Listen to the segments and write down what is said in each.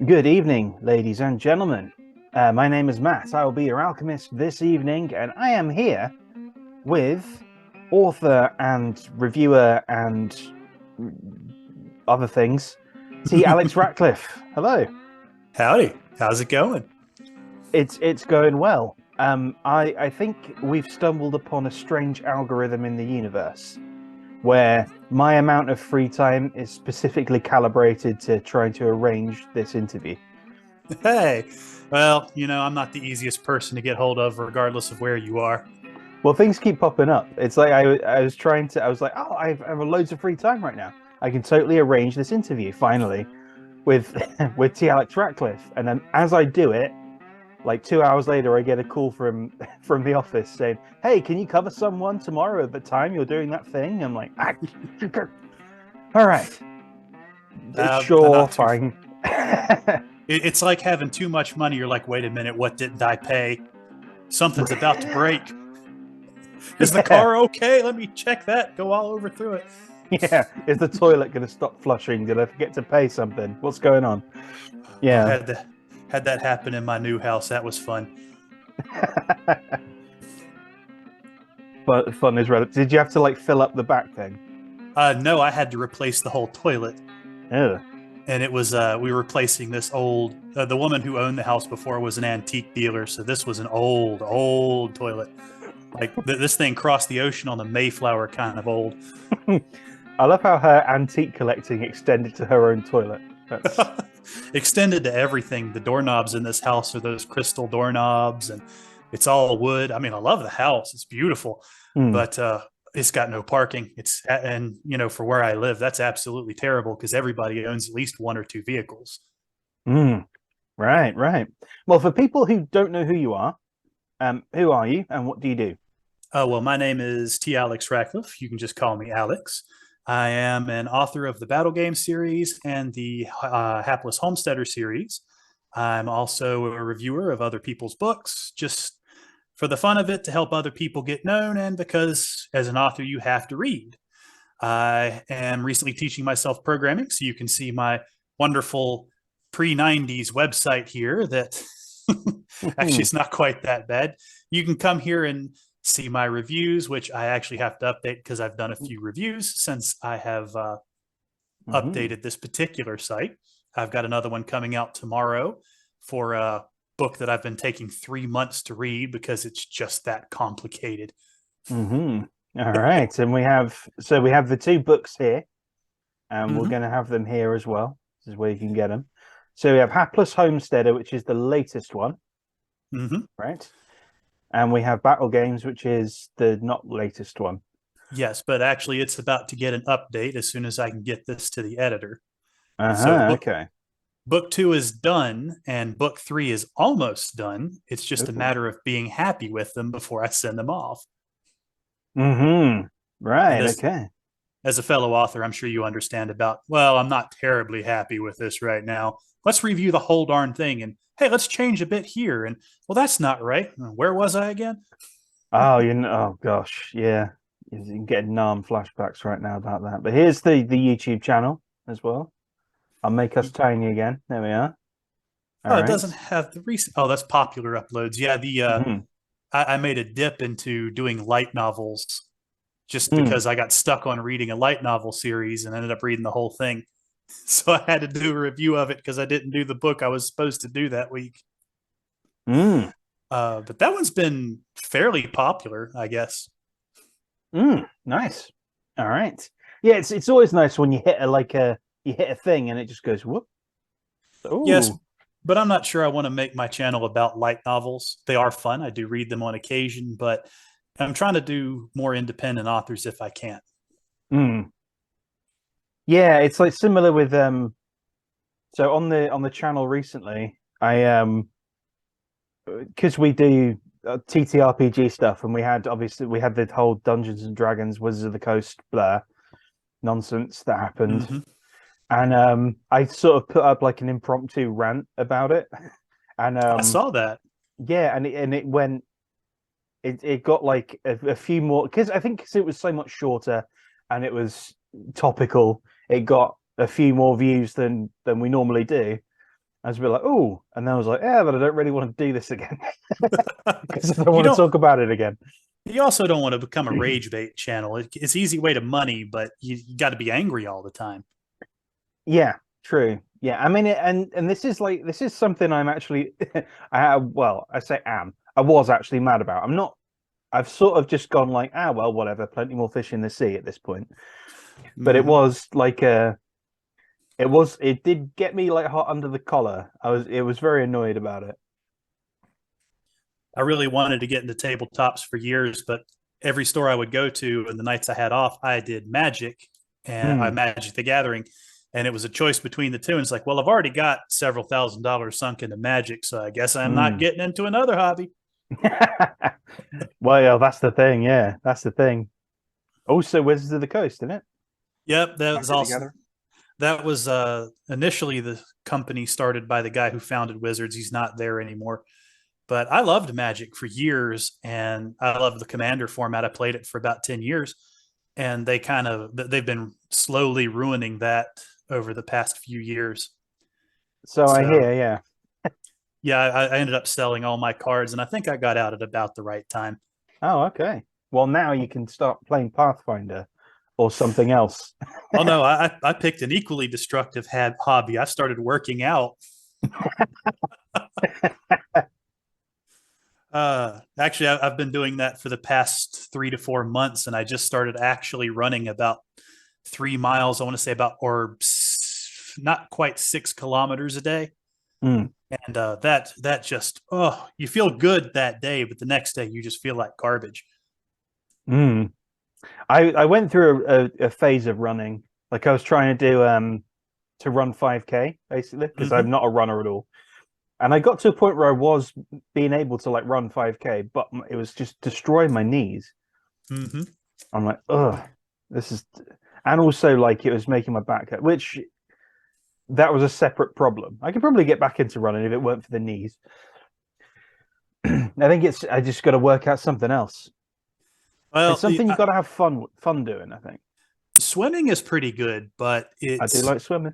Good evening, ladies and gentlemen. My name is Matt. I will be your alchemist this evening, and I am here with author and reviewer and other things, T. Alex Ratcliffe. Hello. Howdy. How's it going? It's going well. I think we've stumbled upon a strange algorithm in the universe where my amount of free time is specifically calibrated to trying to arrange this interview. Hey. Well, I'm not the easiest person to get hold of, regardless of where you are. Well, things keep popping up. It's like I was trying to. I was like, oh, I have loads of free time right now. I can totally arrange this interview finally with with T. Alex Ratcliffe. And then as I do it, like 2 hours later, I get a call from the office saying, "Hey, can you cover someone tomorrow at the time you're doing that thing?" I'm like, all right, sure, Not too. fine. It's like having too much money. You're like, wait a minute, what didn't I pay? Something's about to break. Is the Yeah, car okay? Let me check that. Go all over through it. yeah. Is the toilet going to stop flushing? Did I forget to pay something? What's going on? Oh, Yeah. had that happen in my new house. That was fun. But fun is relative. Did you have to like fill up the back thing? No, I had to replace the whole toilet, Ugh. and it was we were replacing this old. The woman who owned the house before was an antique dealer, so this was an old toilet. Like this thing crossed the ocean on the Mayflower, kind of old. I love how her antique collecting extended to her own toilet. That's Extended to everything. The doorknobs in this house are those crystal doorknobs, and it's all wood. I mean, I love the house; it's beautiful, mm, but it's got no parking. And for where I live, that's absolutely terrible because everybody owns at least one or two vehicles. mm, right, right. Well, for people who don't know who you are, who are you and what do you do? Well, my name is T. Alex Ratcliffe. You can just call me Alex. I am an author of the Battle Game series and the Hapless Homesteader series. I'm also a reviewer of other people's books, just for the fun of it, to help other people get known, and because as an author, you have to read. I am recently teaching myself programming, so you can see my wonderful pre-90s website here that actually it's not quite that bad. You can come here and see my reviews, which I actually have to update because I've done a few reviews since I have Mhm. updated this particular site. I've got another one coming out tomorrow for a book that I've been taking 3 months to read because it's just that complicated. Mhm. All right, and we have the two books here, and we're Mm-hmm. going to have them here as well. This is where you can get them. So we have Hapless Homesteader, which is the latest one, Mm-hmm. right? And we have Battle Games, which is the not latest one. Yes, but actually, it's about to get an update as soon as I can get this to the editor. So Uh-huh, okay. book two is done, and book three is almost done. It's just a Ooh. matter of being happy with them before I send them off. Mm-hmm. And Right, okay. as a fellow author, I'm sure you understand about. Well, I'm not terribly happy with this right now. Let's review the whole darn thing, and hey, let's change a bit here. And well, that's not right. Where was I again? Oh, oh gosh, yeah. You're getting numb flashbacks right now about that. But here's the YouTube channel as well. I'll make us tiny again. There we are. All Oh, it doesn't right. have the recent. Oh, that's popular uploads. Yeah, the Mm-hmm. I made a dip into doing light novels just Mm. because I got stuck on reading a light novel series and ended up reading the whole thing. So I had to do a review of it because I didn't do the book I was supposed to do that week. Mm. But that one's been fairly popular, I guess. Nice. All right. Yeah, it's always nice when you hit a thing and it just goes whoop. Yes, Oh. but I'm not sure I want to make my channel about light novels. They are fun. I do read them on occasion, but I'm trying to do more independent authors if I can. Mm. Yeah, it's like similar with so on the channel recently, I because we do TTRPG stuff, and we had the whole Dungeons and Dragons, Wizards of the Coast, blah nonsense that happened, Mm-hmm. and I sort of put up like an impromptu rant about it, and I saw that. yeah, and it went, it got like a few more because I think 'cause it was so much shorter, and it was topical. It got a few more views than we normally do, I was a bit like, oh, and then I was like, yeah, but I don't really want to do this again because I don't You want to don't. talk about it again. You also don't want to become a rage bait channel. It's easy way to money, but you got to be angry all the time. Yeah, true. Yeah, I mean, and this is like this is something I'm actually, well, I say am. I was actually mad about. I'm not. I've sort of just gone like, ah, well, whatever. Plenty more fish in the sea at this point. But it Hmm. was like it did get me like hot under the collar. It was very annoyed about it. I really wanted to get into tabletops for years, but every store I would go to and the nights I had off, I did Magic and I Hmm. Magic the Gathering. And it was a choice between the two. And it's like, well, I've already got several $1,000s sunk into Magic, so I guess I'm not Hmm. getting into another hobby. Well, yeah, that's the thing. Yeah, that's the thing. Also, Wizards of the Coast, isn't it? Yep, that was Magic the also Gathering. that was initially the company started by the guy who founded Wizards. He's not there anymore. But I loved Magic for years, and I loved the Commander format. I played it for about 10 years, and they've been slowly ruining that over the past few years. So I So hear, yeah. yeah, I ended up selling all my cards, and I think I got out at about the right time. Oh, okay. Well, now you can start playing Pathfinder or something else. Oh no, I picked an equally destructive hobby. I started working out. Actually, I've been doing that for the past 3 to 4 months, and I just started actually running about 3 miles. I want to say about or not quite 6 kilometers a day, Mm, and that just you feel good that day, but the next day you just feel like garbage. mm. I went through a phase of running. Like I was trying to run 5K basically because I'm Hmm. not a runner at all. And I got to a point where I was being able to like run 5K, but it was just destroying my knees. Hmm. I'm like, ugh, this is, and also like it was making my back hurt, which that was a separate problem. I could probably get back into running if it weren't for the knees. I think I just got to work out something else. It's Well, something you got to have fun doing. I think swimming is pretty good, but I do like swimming.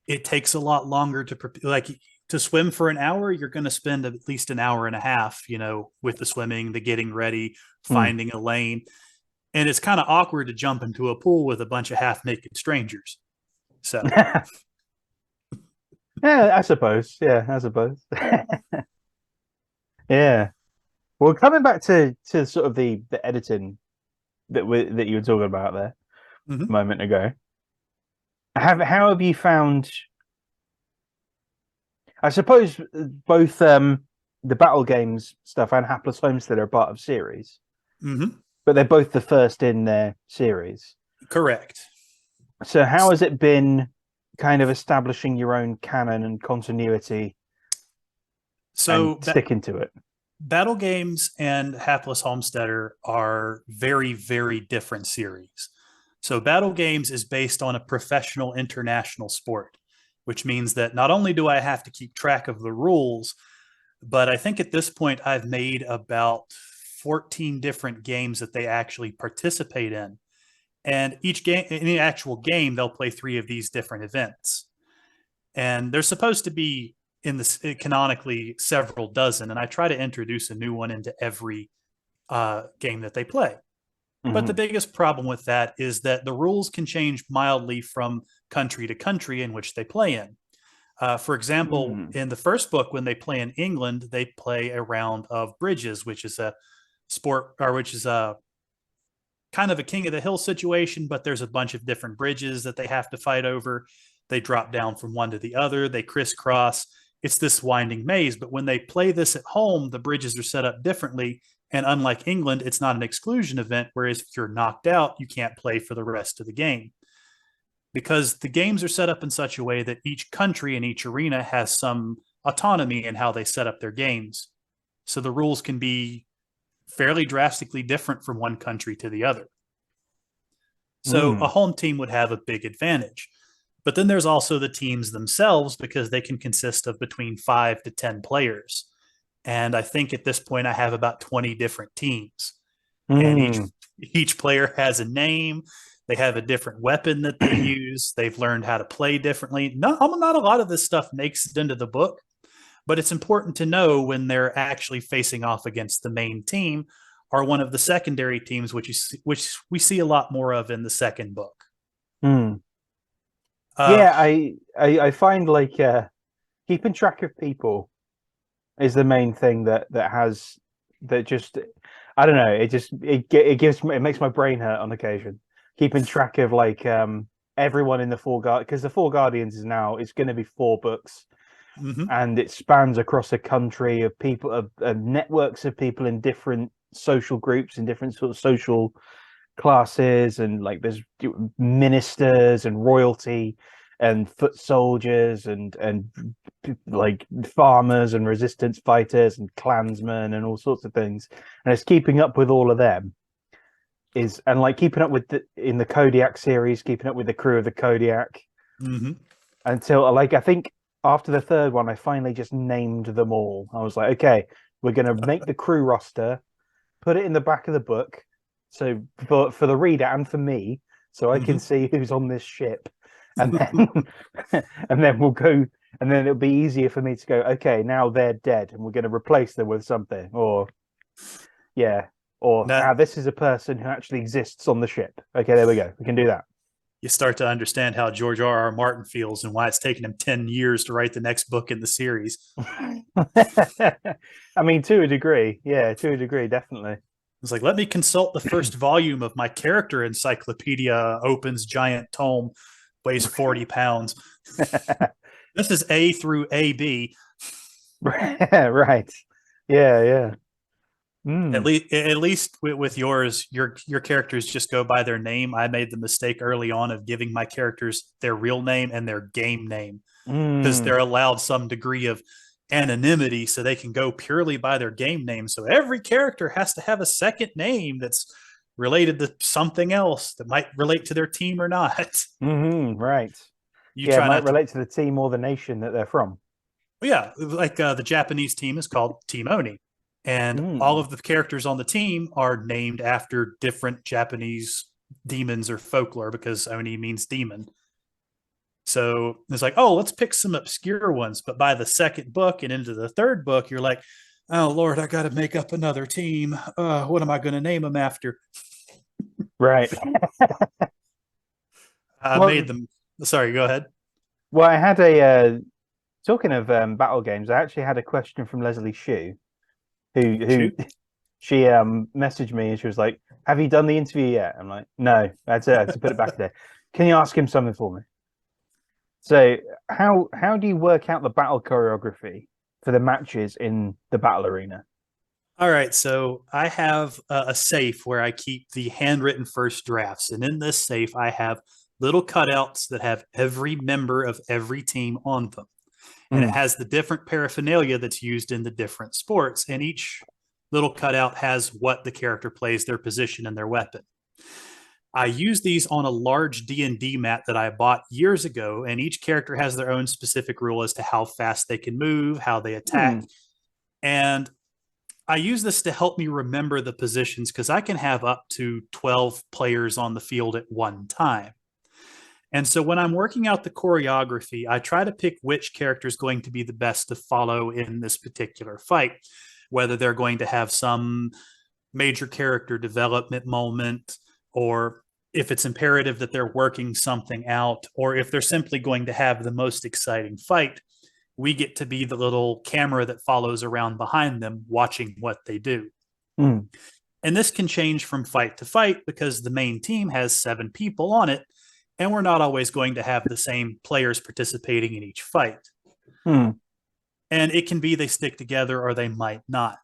it takes a lot longer to like to swim for an hour. You're going to spend at least an hour and a half, with the swimming, the getting ready, Hmm. finding a lane, and it's kind of awkward to jump into a pool with a bunch of half naked strangers. So, Yeah, I suppose. Yeah, I suppose. Yeah. Well, coming back to sort of the editing that you were talking about there a mhm. moment ago. How have you found? I suppose both the battle games stuff and Hapless Homestead are part of series, Mhm. but they're both the first in their series. Correct. So how has it been kind of establishing your own canon and continuity and So, sticking to it? battle games and Hapless Homesteader are very, very different series. So, battle games is based on a professional international sport, which means that not only do I have to keep track of the rules, but I think at this point I've made about 14 different games that they actually participate in. And each game, in the actual game, they'll play three of these different events. And they're supposed to be in this canonically several dozen. And I try to introduce a new one into every game that they play. But the Hmm. biggest problem with that is that the rules can change mildly from country to country in which they play in. For example, Mm. in the first book, when they play in England, they play a round of bridges, which is a sport, or which is a kind of a king of the hill situation, but there's a bunch of different bridges that they have to fight over. They drop down from one to the other, they crisscross. It's this winding maze. But when they play this at home, the bridges are set up differently. And unlike England, it's not an exclusion event, whereas if you're knocked out, you can't play for the rest of the game. Because the games are set up in such a way that each country and each arena has some autonomy in how they set up their games. So the rules can be fairly drastically different from one country to the other. So a Mm. home team would have a big advantage. But then there's also the teams themselves because they can consist of between 5 to 10 players. And I think at this point I have about 20 different teams. And each Mm. each player has a name. They have a different weapon that they use. They've learned how to play differently. Not a lot of this stuff makes it into the book, but it's important to know when they're actually facing off against the main team or one of the secondary teams, which we see a lot more of in the second book. Hmm. Uh, Yeah, I find like keeping track of people is the main thing that has that just I don't know. It makes my brain hurt on occasion. Keeping track of like everyone in the Four Guard because the Four Guardians is now it's going to be 4 books mhm. and it spans across a country of people of networks of people in different social groups and different sort of social classes and like there's ministers and royalty and foot soldiers and like farmers and resistance fighters and clansmen and all sorts of things and it's keeping up with all of them is and like keeping up with in the Kodiak series keeping up with the crew of the Kodiak Mm-hmm. until like I think after the third one I finally just named them all. I was like, okay, we're going to make the crew roster, put it in the back of the book so for the reader and for me so I can Mm-hmm. see who's on this ship and then and then we'll go and then it'll be easier for me to go, okay, now they're dead and we're going to replace them with something or yeah or Now this is a person who actually exists on the ship. Okay, there we go, we can do that. you start to understand how George R. R. Martin feels and why it's taken him 10 years to write the next book in the series. I mean, to a degree, yeah, to a degree, definitely. It's like, let me consult the first volume of my character encyclopedia, opens giant tome, weighs 40 pounds. This is A through AB. Right. Yeah, yeah. At Mm. least, at least with yours, your characters just go by their name. I made the mistake early on of giving my characters their real name and their game name because Mm. they're allowed some degree of anonymity, so they can go purely by their game name. So every character has to have a second name that's related to something else that might relate to their team or not. Right. You Yeah, it try might not to. relate to the team or the nation that they're from. Well, yeah, like the Japanese team is called Team Oni, and all Mm. of the characters on the team are named after different Japanese demons or folklore because Oni means demon. So it's like, oh, let's pick some obscure ones. But by the second book and into the third book, you're like, oh Lord, I got to make up another team. What am I going to name them after? Right. I made Well, them. Sorry, go ahead. well, I had a talking of battle games. I actually had a question from Leslie Shue, who Shoot. she messaged me and she was like, "Have you done the interview yet?" I'm like, "No, that's it. I had to put it back there. Can you ask him something for me?" So, how do you work out the battle choreography for the matches in the battle arena? All right, so I have a safe where I keep the handwritten first drafts, and in this safe, I have little cutouts that have every member of every team on them, and it Mm. has the different paraphernalia that's used in the different sports, and each little cutout has what the character plays, their position, and their weapon. I use these on a large D&D mat that I bought years ago, and each character has their own specific rule as to how fast they can move, how they attack, Mm. and I use this to help me remember the positions because I can have up to 12 players on the field at one time. And so when I'm working out the choreography, I try to pick which character is going to be the best to follow in this particular fight, whether they're going to have some major character development moment, or if it's imperative that they're working something out, or if they're simply going to have the most exciting fight. We get to be the little camera that follows around behind them, watching what they do. Mm. And this can change from fight to fight because the main team has 7 people on it, and we're not always going to have the same players participating in each fight. Mm. And it can be they stick together or they might not.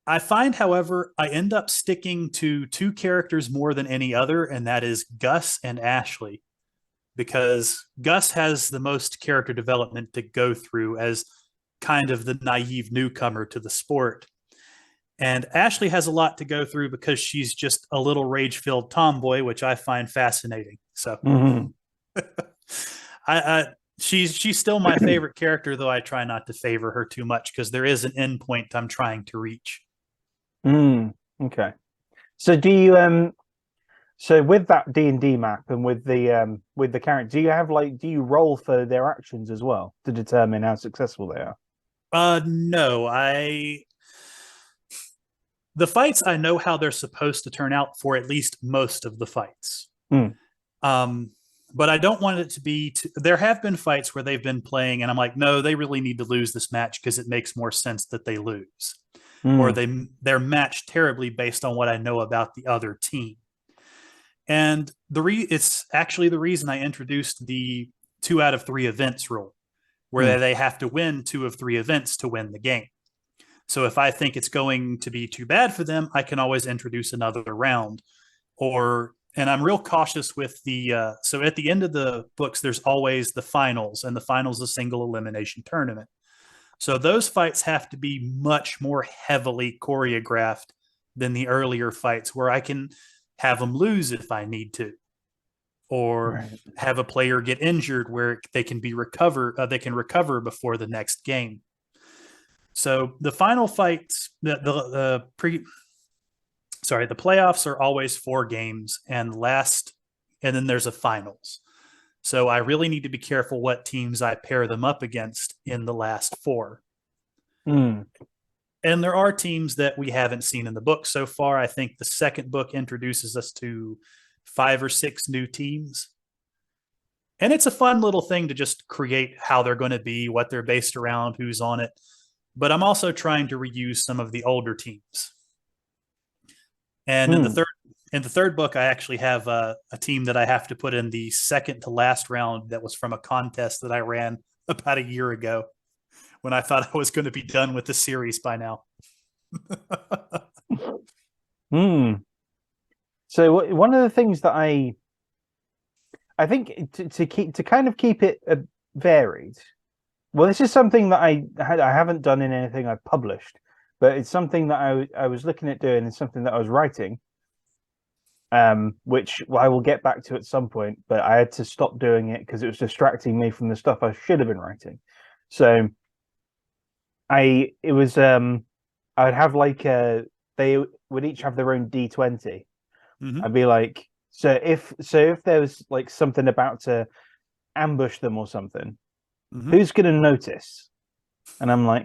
I find, however, I end up sticking to 2 characters more than any other, and that is Gus and Ashley, because Gus has the most character development to go through as kind of the naive newcomer to the sport. And Ashley has a lot to go through because she's just a little rage filled tomboy, which I find fascinating. So Mm. she's still my favorite character, though I try not to favor her too much because there is an endpoint I'm trying to reach. Mm. Okay. So do you So with that D&D map and with the character, do you roll for their actions as well to determine how successful they are? No, the fights, I know how they're supposed to turn out for at least most of the fights. Hmm. Um, but I don't want it to be. There have been fights where they've been playing, and I'm like, no, they really need to lose this match because it makes more sense that they lose, or Hmm. they're matched terribly based on what I know about the other team. And it's actually the reason I introduced the 2 out of 3 events rule, Hmm. where they have to win 2 of 3 events to win the game. So if I think it's going to be too bad for them, I can always introduce another round. And I'm real cautious with so at the end of the books, there's always the finals, and the finals is a single elimination tournament. So those fights have to be much more heavily choreographed than the earlier fights, where I can have them lose if I need to, or Right. have a player get injured where they can recover before the next game. So the final fights, the playoffs are always 4 games, and then there's a finals. So I really need to be careful what teams I pair them up against in the last 4. Hmm. And there are teams that we haven't seen in the book so far. I think the second book introduces us to 5 or 6 new teams. And it's a fun little thing to just create how they're going to be, what they're based around, who's on it. But I'm also trying to reuse some of the older teams. And Hmm. in the third book, I actually have a team that I have to put in the second to last round that was from a contest that I ran about a year ago, when I thought I was going to be done with the series by now. Hmm. So one of the things that I think to kind of keep it varied. Well, this is something that I haven't done in anything I've published, but it's something that I was looking at doing and something that I was writing, which I will get back to at some point. But I had to stop doing it because it was distracting me from the stuff I should have been writing. So I'd have like they would each have their own D20. Mm-hmm. I'd be like, so if there was like something about to ambush them or something, Mm-hmm. who's going to notice? And I'm like,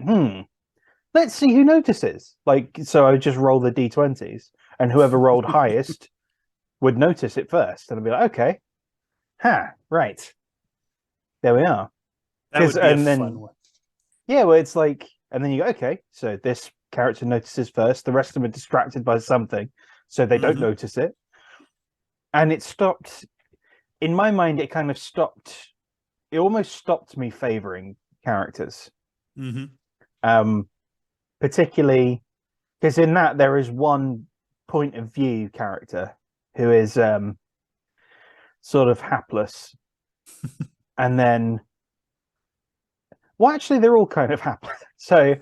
let's see who notices. Like, so I would just roll the d20s, and whoever rolled highest would notice it first, and I'd be like, okay, right, there we are. That Because would be a and fun then one. yeah, well, it's like, and then you go, okay, so this character notices first. The rest of them are distracted by something, so they don't Mm-hmm. notice it, and it stopped. In my mind, it kind of stopped. It almost stopped me favoring characters. Mm-hmm. Um, Particularly because in that there is one point of view character who is sort of hapless, and then well, actually, they're all kind of hapless. So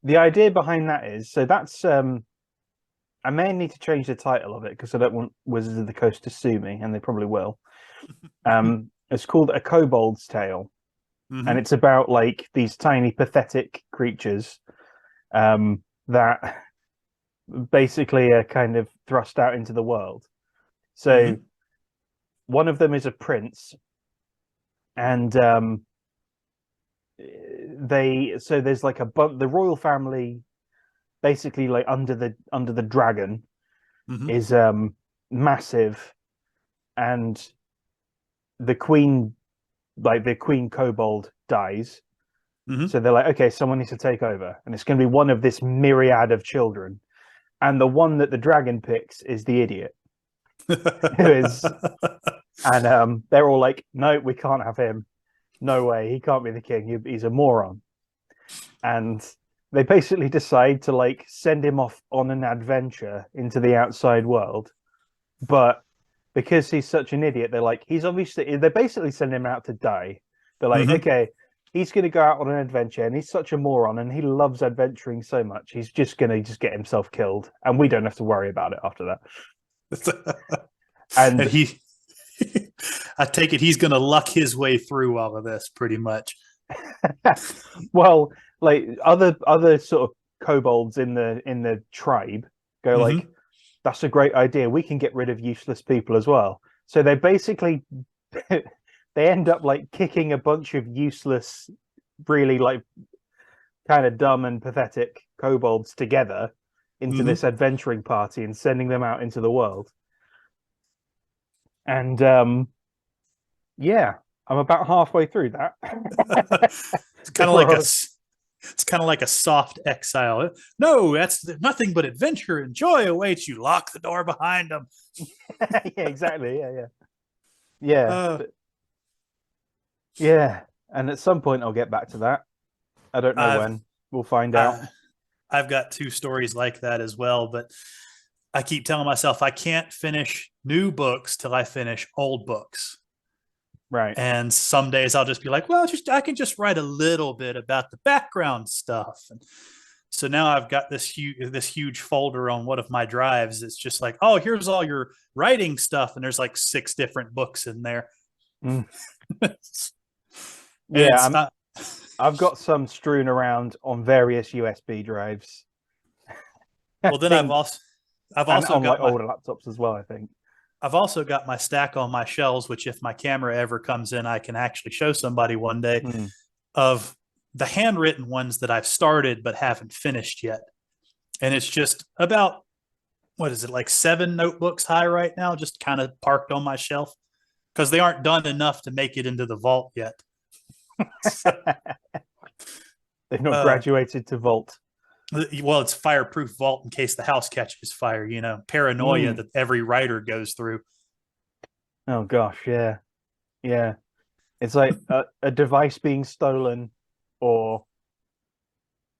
the idea behind that is so that's I may need to change the title of it because I don't want Wizards of the Coast to sue me, and they probably will. It's called A Kobold's Tale, and Mm-hmm. it's about like these tiny pathetic creatures that basically are kind of thrust out into the world. So Mm-hmm. one of them is a prince, and there's like the royal family basically like under the dragon Mm-hmm. is massive, and the queen the queen kobold dies. Mm-hmm. So they're like, okay, someone needs to take over, and it's going to be one of this myriad of children, and the one that the dragon picks is the idiot who is, and they're all like, no, we can't have him, no way, he can't be the king, he's a moron. And they basically decide to like send him off on an adventure into the outside world, but because he's such an idiot, they're like, they basically send him out to die. They're like, Mm-hmm. okay, he's going to go out on an adventure, and he's such a moron, and he loves adventuring so much, he's just going to just get himself killed, and we don't have to worry about it after that. And And I take it he's going to luck his way through all of this pretty much. well, like other sort of kobolds in the tribe go like, Mm-hmm. that's a great idea. We can get rid of useless people as well. So they basically they end up like kicking a bunch of useless, really like kind of dumb and pathetic kobolds together into Mm-hmm. this adventuring party and sending them out into the world. And yeah, I'm about halfway through that. It's kind of like a it's kind of like a soft exile. No, that's nothing but adventure and joy awaits you. Lock the door behind them. Yeah, exactly. Yeah, yeah, Uh, yeah. And at some point, I'll get back to that. I don't know I've when. We'll find out. I, I've got two stories like that as well, but I keep telling myself I can't finish new books till I finish old books. Right. And some days I'll just be like, well, just I can just write a little bit about the background stuff. And so now I've got this huge folder on one of my drives. It's just like, oh, here's all your writing stuff, and there's like 6 different books in there. Mm. And Yeah, it's I've got some strewn around on various USB drives. well, then think, I've and also on like got my older laptops as well, I think. I've also got my stack on my shelves, which if my camera ever comes in, I can actually show somebody one day Mm. of the handwritten ones that I've started but haven't finished yet. And it's just about, what is it, like 7 notebooks high right now, just kind of parked on my shelf because they aren't done enough to make it into the vault yet. So, They've not graduated to Vault. well, it's fireproof vault in case the house catches fire, paranoia Mm. that every writer goes through. Oh gosh, yeah, yeah. It's like a device being stolen or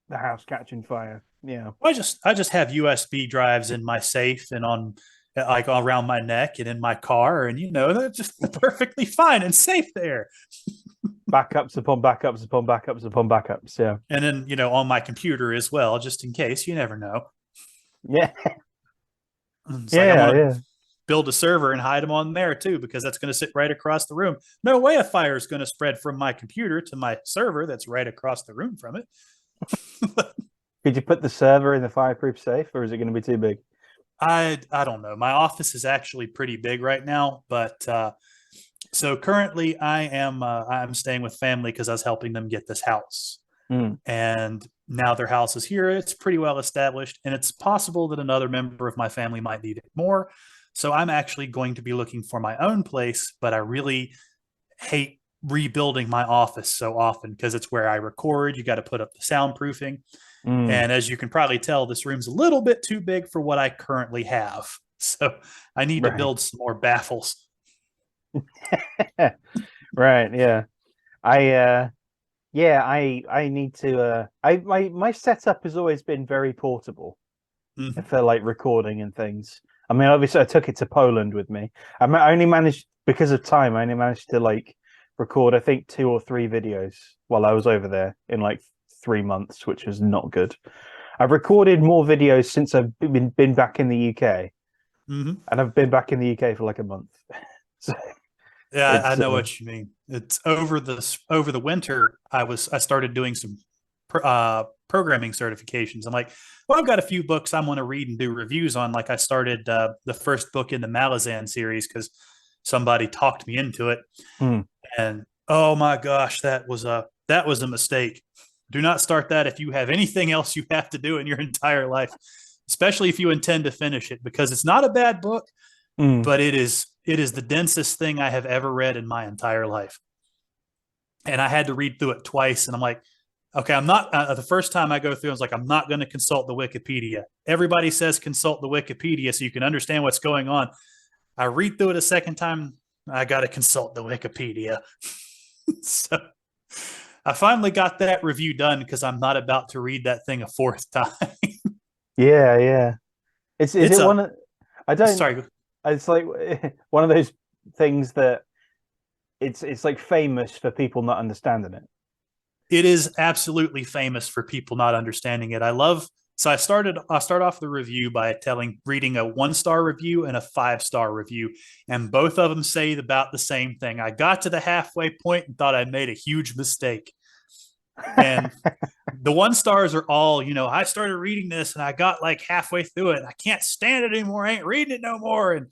the house catching fire. Yeah. I just have USB drives in my safe and on like around my neck and in my car, and they're just perfectly fine and safe there. Backups upon backups upon backups upon backups. Yeah. And then on my computer as well, just in case. You never know. Yeah. It's like I Yeah. want to Yeah. build a server and hide them on there too, because that's going to sit right across the room. No way a fire is going to spread from my computer to my server that's right across the room from it. Could you put the server in the fireproof safe, or is it going to be too big? I don't know. My office is actually pretty big right now, but so currently I'm staying with family because I was helping them get this house. Mm. And now their house is here. It's pretty well established, and it's possible that another member of my family might need it more. So I'm actually going to be looking for my own place, but I really hate rebuilding my office so often because it's where I record. You got to put up the soundproofing. Mm. And as you can probably tell, this room's a little bit too big for what I currently have. So I need to Right. build some more baffles. Right. Yeah. I need to my setup has always been very portable for like recording and things. I mean, obviously I took it to Poland with me. I only managed, because of time, I only managed to like record I think 2 or 3 videos while I was over there in like 3 months, which was not good. I've recorded more videos since I've been back in the UK, Mm-hmm. and I've been back in the UK for like a month. So Yeah, I it's know what you mean. It's over the winter. I started doing some programming certifications. I'm like, well, I've got a few books I want to read and do reviews on. Like I started the first book in the Malazan series because somebody talked me into it, and oh my gosh, that was a mistake. Do not start that if you have anything else you have to do in your entire life, especially if you intend to finish it, because it's not a bad book, but it is the densest thing I have ever read in my entire life. And I had to read through it twice. And I'm like, okay, I'm not, the first time I go through, I was like, I'm not going to consult the Wikipedia. Everybody says consult the Wikipedia so you can understand what's going on. I read through it a second time. I got to consult the Wikipedia. So I finally got that review done because I'm not about to read that thing a 4th time. yeah. Is It's it a, one of, I don't, sorry. it's like one of those things that it's like famous for people not understanding it. It is absolutely famous for people not understanding it. I start off the review by reading a 1-star review and a 5-star review, and both of them say about the same thing. I got to the halfway point and thought I made a huge mistake. And the 1 stars are all, I started reading this and I got like halfway through it and I can't stand it anymore. I ain't reading it no more. And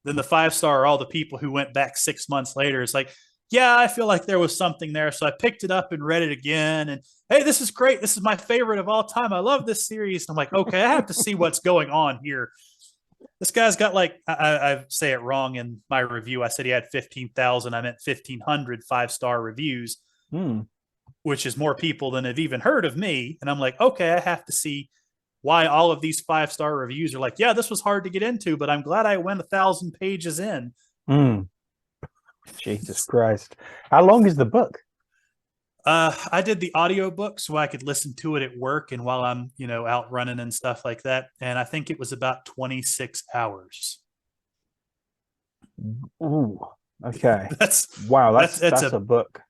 then the 5 star are all the people who went back 6 months later. It's like, yeah, I feel like there was something there. So I picked it up and read it again. And hey, this is great. This is my favorite of all time. I love this series. And I'm like, okay, I have to see what's going on here. This guy's got like, I say it wrong in my review. I said he had 15,000. I meant 1,500 5-star reviews, which is more people than have even heard of me. And I'm like, okay, I have to see why all of these 5-star reviews are like, yeah, this was hard to get into, but I'm glad I went 1,000 pages in. Jesus Christ. How long is the book? I did the audiobook so I could listen to it at work and while I'm, out running and stuff like that. And I think it was about 26 hours. Ooh, okay. That's that's a book.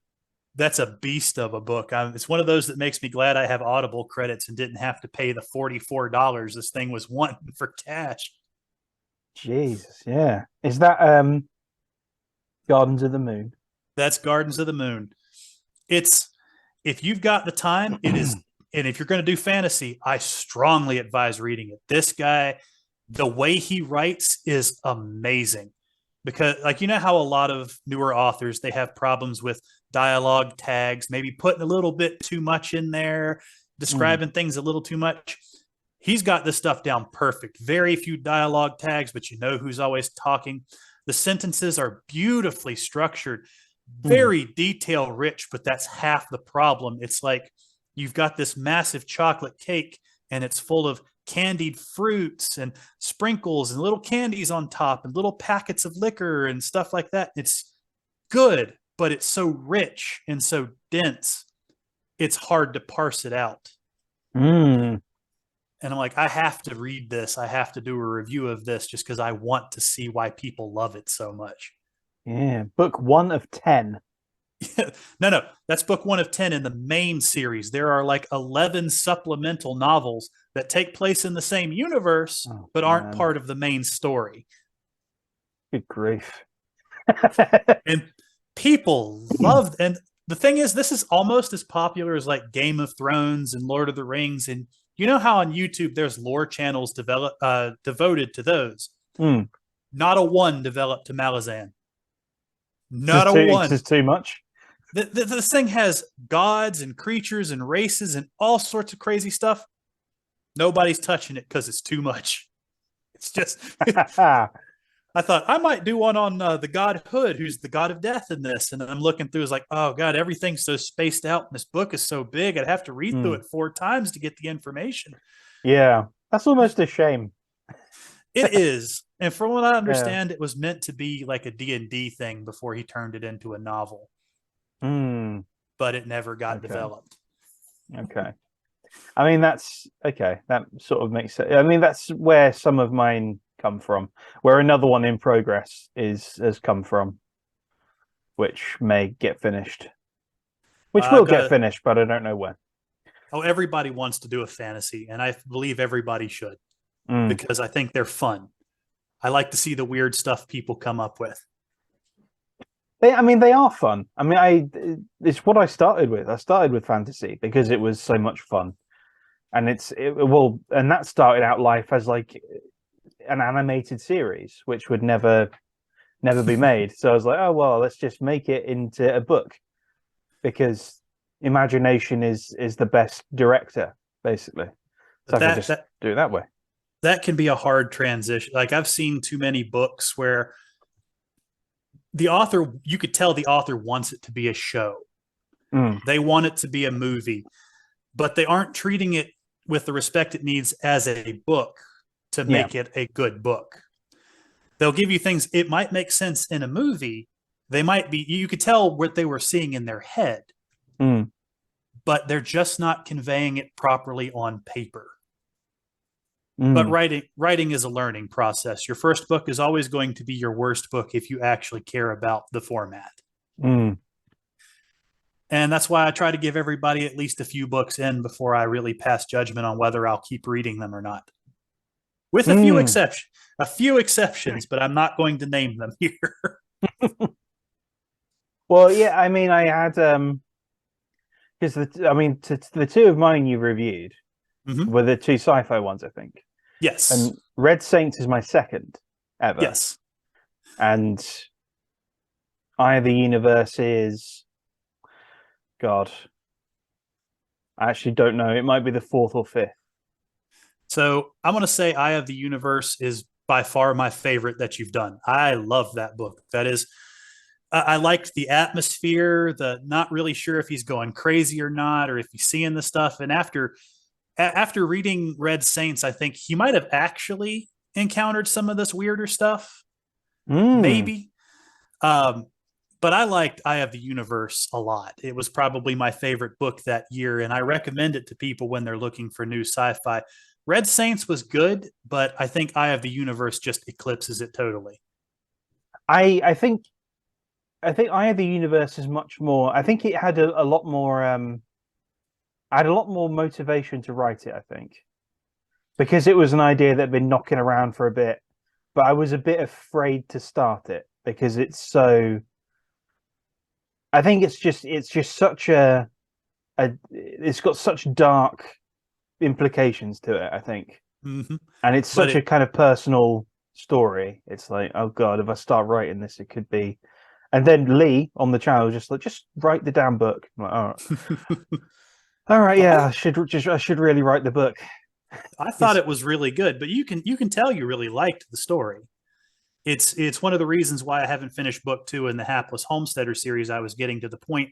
That's a beast of a book. It's one of those that makes me glad I have Audible credits and didn't have to pay the $44 this thing was wanting for cash. Jesus, yeah. Is that Gardens of the Moon? That's Gardens of the Moon. It's, if you've got the time, it is, and if you're going to do fantasy, I strongly advise reading it. This guy, the way he writes is amazing. Because, like, how a lot of newer authors, they have problems with dialogue tags, maybe putting a little bit too much in there, describing things a little too much. He's got this stuff down perfect. Very few dialogue tags, but who's always talking. The sentences are beautifully structured, very detail rich, but that's half the problem. It's like you've got this massive chocolate cake and it's full of candied fruits and sprinkles and little candies on top and little packets of liquor and stuff like that. It's good, but it's so rich and so dense, it's hard to parse it out. And I'm like, I have to read this. I have to do a review of this just because I want to see why people love it so much. Yeah, book 1 of 10. No, that's book 1 of 10 in the main series. There are like 11 supplemental novels that take place in the same universe, but aren't part of the main story. Good grief. And people loved, and the thing is, this is almost as popular as like Game of Thrones and Lord of the Rings. And how on YouTube there's lore channels devoted to those. Not a one developed to Malazan. Not a one. It's just too much. This thing has gods and creatures and races and all sorts of crazy stuff. Nobody's touching it because it's too much. It's just. I thought I might do one on the god Hood, who's the god of death in this. And I'm looking through, it's like, oh God, everything's so spaced out. And this book is so big. I'd have to read through it 4 times to get the information. Yeah, that's almost a shame. It is. And from what I understand, it was meant to be like a D&D thing before he turned it into a novel. But it never got developed. Okay. I mean, that's okay. That sort of makes sense. I mean, that's where some of mine come from, where another one in progress has come from, which may get finished. Which will get finished, but I don't know when. Oh, everybody wants to do a fantasy, and I believe everybody should. Because I think they're fun. I like to see the weird stuff people come up with. They are fun. I mean, it's what I started with. I started with fantasy because it was so much fun, and and that started out life as like an animated series, which would never be made. So I was like, oh well, let's just make it into a book, because imagination is the best director, basically. So I can just do it that way. That can be a hard transition. Like, I've seen too many books where you could tell the author wants it to be a show. They want it to be a movie, but they aren't treating it with the respect it needs as a book to make it a good book. They'll give you things, it might make sense in a movie. You could tell what they were seeing in their head, but they're just not conveying it properly on paper. But writing is a learning process. Your first book is always going to be your worst book if you actually care about the format. And that's why I try to give everybody at least a few books in before I really pass judgment on whether I'll keep reading them or not. With a few exceptions, but I'm not going to name them here. Well, yeah, I mean, I had because I mean, the two of mine you reviewed Hmm. were the two sci-fi ones, I think, Yes. and Red Saints is my second ever, Yes. and Eye of the Universe is God. I actually don't know. It might be the fourth or fifth. So I'm going to say Eye of the Universe is by far my favorite that you've done. I love that book. That is, I liked the atmosphere, the not really sure if he's going crazy or not, or if he's seeing the stuff. And after reading Red Saints, I think he might have actually encountered some of this weirder stuff, Mm. maybe. Um, but I liked Eye of the Universe a lot. It was probably my favorite book that year, and I recommend it to people when they're looking for new sci-fi. Red Saints was good, but I think Eye of the Universe just eclipses it totally. I think Eye of the Universe is much more. I think it had a lot more. I had a lot more motivation to write it. I think because it was an idea that had been knocking around for a bit, but I was a bit afraid to start it because it's so. I think it's just such a it's got such dark implications to it. I think, Mm-hmm. and it's But such a it, kind of personal story. It's like, oh God, if I start writing this, it could be. And then Lee on the channel just like, just write the damn book. I'm like, all right, well, yeah, I should really write the book. I thought It's it was really good, but you can tell you really liked the story. It's one of the reasons why I haven't finished book two in the Hapless Homesteader series. I was getting to the point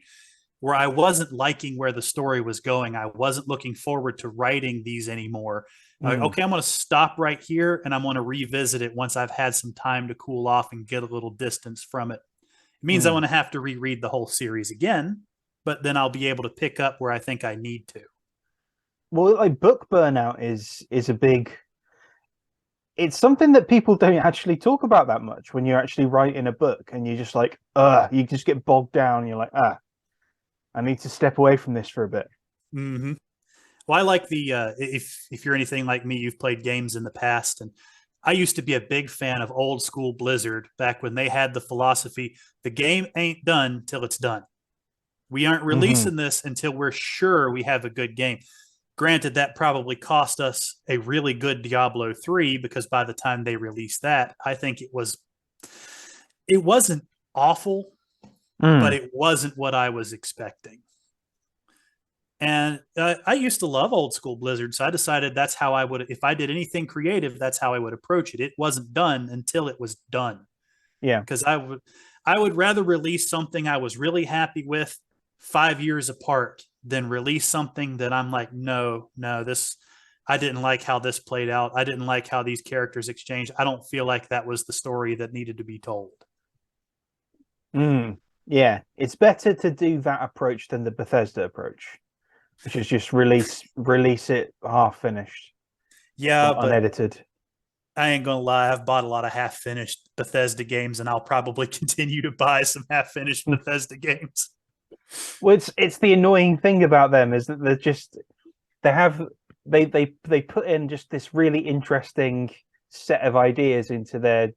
where I wasn't liking where the story was going. I wasn't looking forward to writing these anymore. mm, Okay, I'm going to stop right here and I'm going to revisit it once I've had some time to cool off and get a little distance from it. It means I'm mm. going to have to reread the whole series again, but then I'll be able to pick up where I think I need to. Well, like book burnout is a big. It's something that people don't actually talk about that much when you're actually writing a book, and you're just like, you just get bogged down. And you're like, I need to step away from this for a bit. Mm-hmm. Well, I like the if you're anything like me, you've played games in the past, and I used to be a big fan of old school Blizzard back when they had the philosophy: the game ain't done till it's done. We aren't Hmm. releasing this until we're sure we have a good game. Granted, that probably cost us a really good Diablo 3 because by the time they released that, I think it wasn't awful, but Mm. it wasn't what I was expecting. And I used to love old school Blizzard, so I decided that's how I would, if I did anything creative, that's how I would approach it. It wasn't done until it was done, Yeah. because I would rather release something I was really happy with 5 years apart than release something that I'm like, no, no, this I didn't like how this played out. I didn't like how these characters exchanged. I don't feel like that was the story that needed to be told. Mm. Yeah. It's better to do that approach than the Bethesda approach, which is just release it half finished, Yeah, like but unedited. I ain't gonna lie, I've bought a lot of half-finished Bethesda games, and I'll probably continue to buy some half-finished Bethesda games. Well, it's the annoying thing about them is that they have they put in just this really interesting set of ideas into their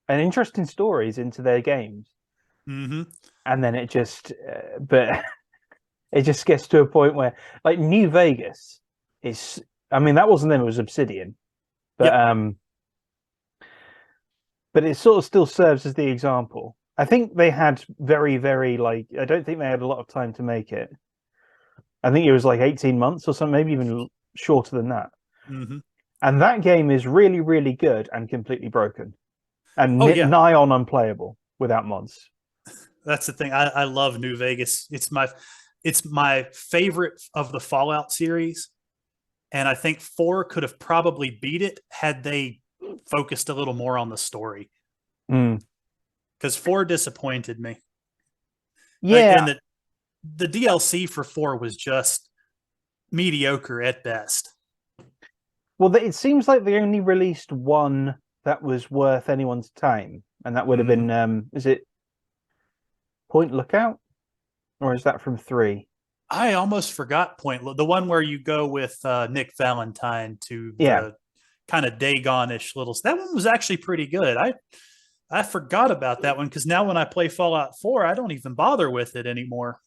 and interesting stories into their games, Mm-hmm. and then but it just gets to a point where like New Vegas is. I mean, that wasn't them; it was Obsidian, but Yep. um, but it sort of still serves as the example. I think they had very like I don't think they had a lot of time to make it. I think it was like 18 months or something, maybe even shorter than that. Mm-hmm. And that game is really good and completely broken and Oh yeah, nigh on unplayable without mods. that's the thing. I love New Vegas. It's my favorite of the Fallout series, and I think four could have probably beat it had they focused a little more on the story. Mm. Because four disappointed me, and Yeah. the DLC for four was just mediocre at best. Well, it seems like they only released one that was worth anyone's time, and that would have Mm-hmm. been is it Point Lookout or is that from three? I almost forgot Point, the one where you go with Nick Valentine to Yeah. the kind of Dagon-ish little. That one was actually pretty good. I forgot about that one because now when I play Fallout 4, I don't even bother with it anymore.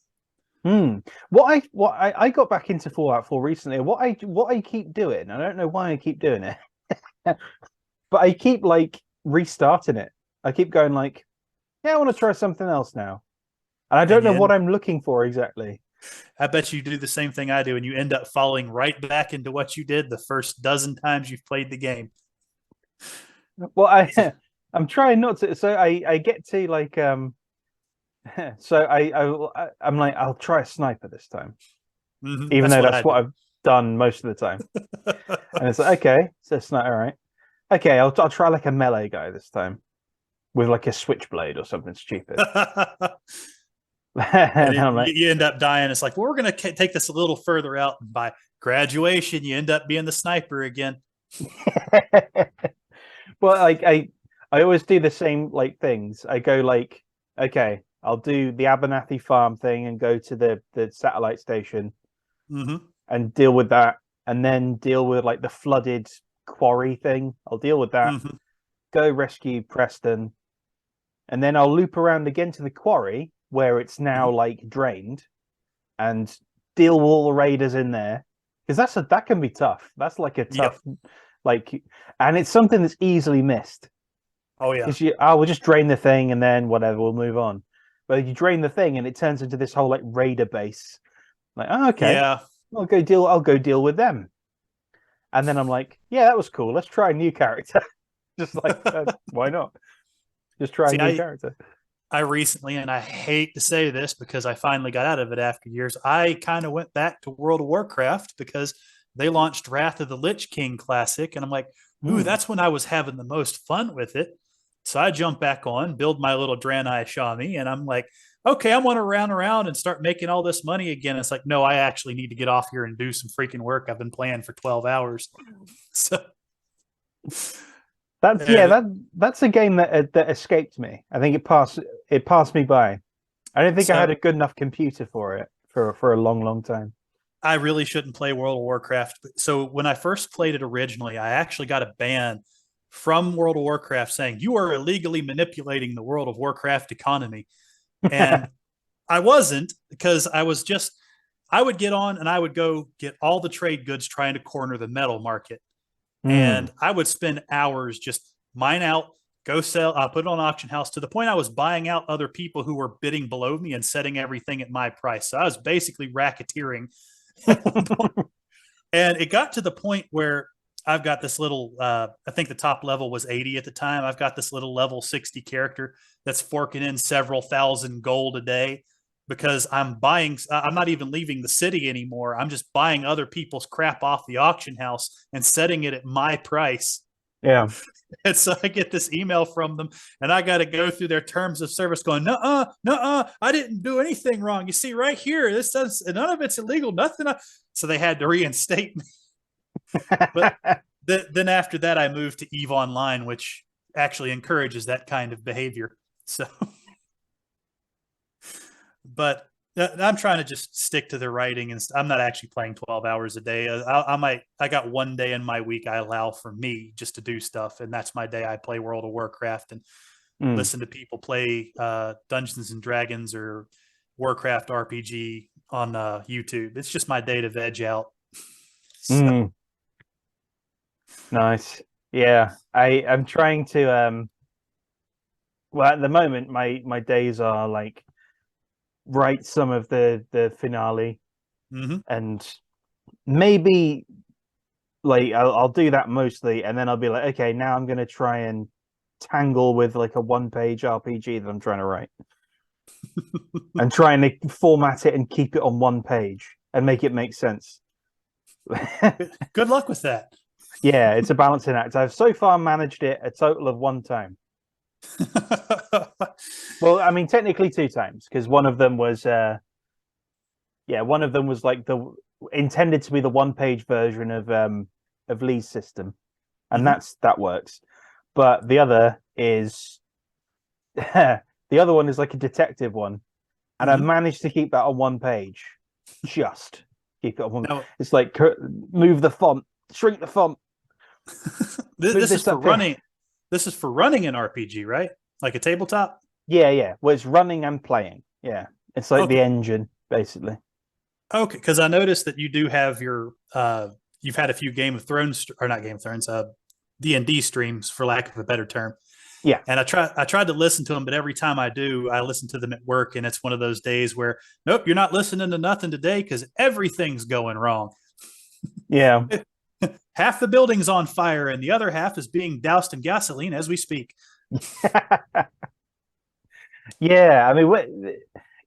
What I got back into Fallout 4 recently. What I keep doing. I don't know why I keep doing it, but I keep like restarting it. I keep going like, yeah, I want to try something else now, and I don't And know what I'm looking for exactly. I bet you do the same thing I do, and you end up falling right back into what you did the first dozen times you've played the game. Well, I'm trying not to. So I get to like so I'm like I'll try a sniper this time, even That's though what I that's what do. I've done most of the time. And it's like, okay, so it's not all right. Okay, I'll try like a melee guy this time with like a switchblade or something stupid. And And then I'm like, you end up dying. It's like, well, we're going to take this a little further out. And by graduation, you end up being the sniper again. well, like I always do the same like things. I go like, okay, I'll do the Abernathy farm thing and go to the satellite station Mm-hmm. and deal with that, and then deal with like the flooded quarry thing. I'll deal with that. Mm-hmm. Go rescue Preston, and then I'll loop around again to the quarry where it's now Mm-hmm. like drained, and deal with all the raiders in there because that can be tough. That's like a Yep. tough like, and it's something that's easily missed Oh, yeah. because we'll just drain the thing and then whatever, we'll move on. But you drain the thing and it turns into this whole like raider base. Like, oh, okay, Yeah. I'll go deal with them. And then I'm like, yeah, that was cool. Let's try a new character. Just like, why not? Just try a See, new character. I recently, and I hate to say this because I finally got out of it after years, I kind of went back to World of Warcraft because they launched Wrath of the Lich King Classic. And I'm like, ooh, Hmm. that's when I was having the most fun with it. So I jump back on, build my little Draenei Shami, and I'm like, okay, I want to round around and start making all this money again. It's like, no, I actually need to get off here and do some freaking work. I've been playing for 12 hours. So, That's yeah, and that's a game that escaped me. I think it passed me by. I don't think I had so a good enough computer for it for a long, long time. I really shouldn't play World of Warcraft. So when I first played it originally, I actually got a ban from World of Warcraft saying you are illegally manipulating the World of Warcraft economy. And I wasn't because I would get on and I would go get all the trade goods trying to corner the metal market. Hmm. And I would spend hours just mine out, go sell, put it on auction house to the point I was buying out other people who were bidding below me and setting everything at my price. So I was basically racketeering. And it got to the point where I've got this little, I think the top level was 80 at the time. I've got this little level 60 character that's forking in several thousand gold a day because I'm not even leaving the city anymore. I'm just buying other people's crap off the auction house and setting it at my price. Yeah. And so I get this email from them, and I got to go through their terms of service going, no, I didn't do anything wrong. You see, right here, this does none of it's illegal, nothing. So they had to reinstate me. But then after that, I moved to Eve Online, which actually encourages that kind of behavior. So, but I'm trying to just stick to the writing, and I'm not actually playing 12 hours a day. I got one day in my week I allow for me just to do stuff, and that's my day I play World of Warcraft and Mm. listen to people play Dungeons and Dragons or Warcraft RPG on YouTube. It's just my day to veg out. So, Mm. Nice. Yeah. I'm trying to well, at the moment my days are like write some of the finale, mm-hmm, and maybe like I'll do that mostly, and then I'll be like, okay, now I'm gonna try and tangle with like a one-page RPG that I'm trying to write, and trying to format it and keep it on one page and make it make sense. good luck with that. Yeah, it's a balancing act. I've so far managed it a total of one time. Well, I mean, technically two times because one of them was one of them was like the intended to be the one-page version of Lee's system, and Mm-hmm, that works. But the other is the other one is like a detective one, and I mm-hmm. managed to keep that on one page. Just keep it on one. Now, It's like move the font, shrink the font, move this is this for up here. running. This is for running an RPG, right? Like a tabletop. Yeah, yeah. Well, it's running and playing. Yeah, it's like the Okay. engine. basically. Okay, because I noticed that you do have your you've had a few Game of Thrones or not Game of Thrones, D&D streams for lack of a better term. Yeah. And I tried to listen to them, but every time I do, I listen to them at work, and it's one of those days where nope, you're not listening to nothing today because everything's going wrong. Yeah. Half the building's on fire, and the other half is being doused in gasoline as we speak. Yeah, I mean,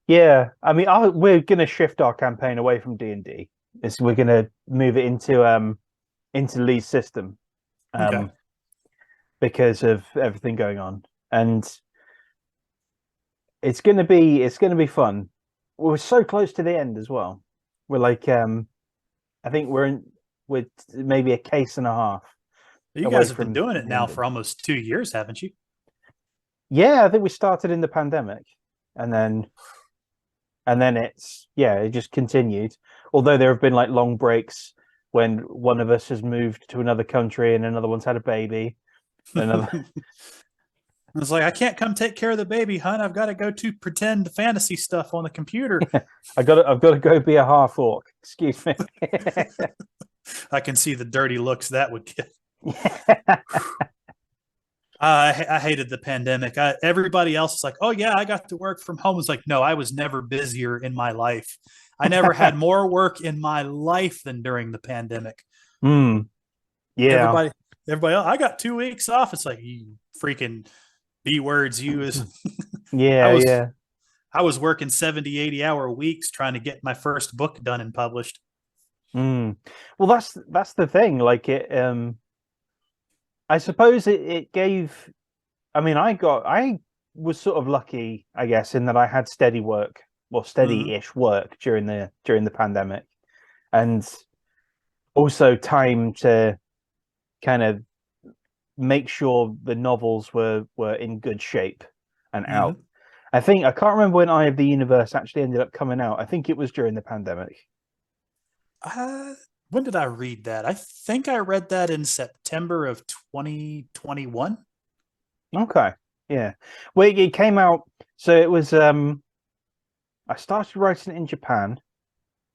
yeah, I mean, we're gonna shift our campaign away from D&D. We're gonna move it into Lee's system, Okay. because of everything going on, and it's gonna be fun. We're so close to the end as well. We're like, I think we're maybe a case and a half You away guys have been from doing it the now ending. for almost 2 years, haven't you? Yeah, I think we started in the pandemic, and then it just continued. Although there have been like long breaks when one of us has moved to another country and another one's had a baby. Another, It's like I can't come take care of the baby, hun. I've got to go to pretend fantasy stuff on the computer. I've got to go be a half orc. Excuse me. I can see the dirty looks that would get. I hated the pandemic. Everybody else is like, oh, yeah, I got to work from home. It's like, no, I was never busier in my life. I never had more work in my life than during the pandemic. Hmm. Yeah. Everybody, everybody else, I got 2 weeks off. It's like, you freaking B words, you is. I Yeah. was Yeah. I was working 70, 80-hour weeks trying to get my first book done and published. Mm. Well, that's the thing. Like it. I suppose it gave. I mean, I was sort of lucky, I guess, in that I had steady work, well, Mm-hmm. steady-ish work during the pandemic, and also time to kind of make sure the novels were in good shape and out. Mm-hmm. I can't remember when Eye of the Universe actually ended up coming out. I think it was during the pandemic. Uh, when did I read that? I think I read that in September of 2021. Okay, yeah. Well, it came out. So it was. I started writing it in Japan,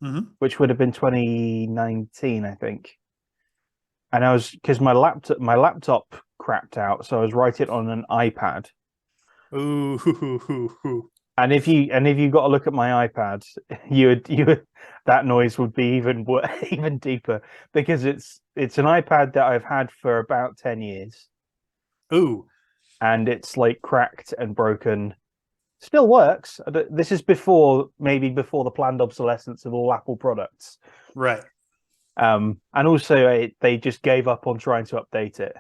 Mm-hmm. which would have been 2019, I think. And I was because my laptop crapped out, so I was writing on an iPad. Ooh, hoo, hoo, hoo, hoo. And if you got to look at my iPad, you would that noise would be even deeper because it's an iPad that I've had for about 10 years, Ooh, and it's like cracked and broken. Still works. This is before the planned obsolescence of all Apple products. right. And also they just gave up on trying to update it.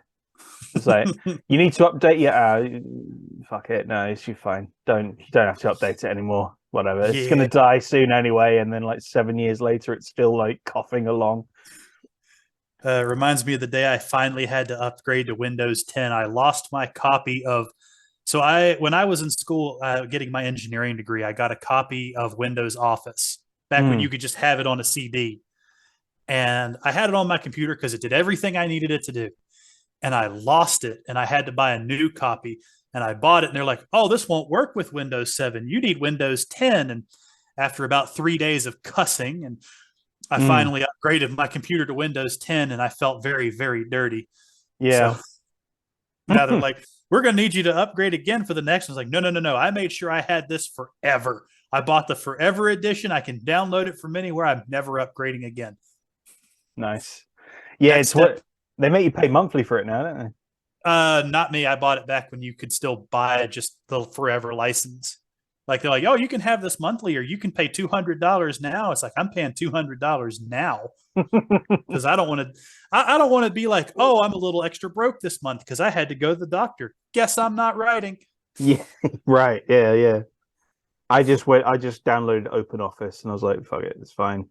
It's like you need to update your fuck it, no, it's you fine. You don't have to update it anymore. Whatever. It's Yeah. gonna die soon anyway, and then like 7 years later it's still like coughing along. Reminds me of the day I finally had to upgrade to Windows 10. I lost my copy of. So when I was in school getting my engineering degree, I got a copy of Windows Office back when Mm, you could just have it on a CD. And I had it on my computer because it did everything I needed it to do. And I lost it, and I had to buy a new copy. And I bought it, and they're like, "Oh, this won't work with Windows 7. You need Windows 10." And after about 3 days of cussing, and I mm, finally upgraded my computer to Windows 10, and I felt very, very dirty. So yeah. now they're like, "We're going to need you to upgrade again for the next one." I was like, no, no, no, no. I made sure I had this forever. I bought the forever edition. I can download it from anywhere. I'm never upgrading again. Nice. Yeah, Next it's what step. they make you pay monthly for it now, don't they? Not me. I bought it back when you could still buy just the forever license. Like they're like, oh, you can have this monthly, or you can pay $200 now. It's like I'm paying $200 now because I don't want to. I don't want to be like, oh, I'm a little extra broke this month because I had to go to the doctor. Guess I'm not writing. Yeah, right. Yeah, yeah. I just downloaded Open Office and I was like, fuck it, it's fine.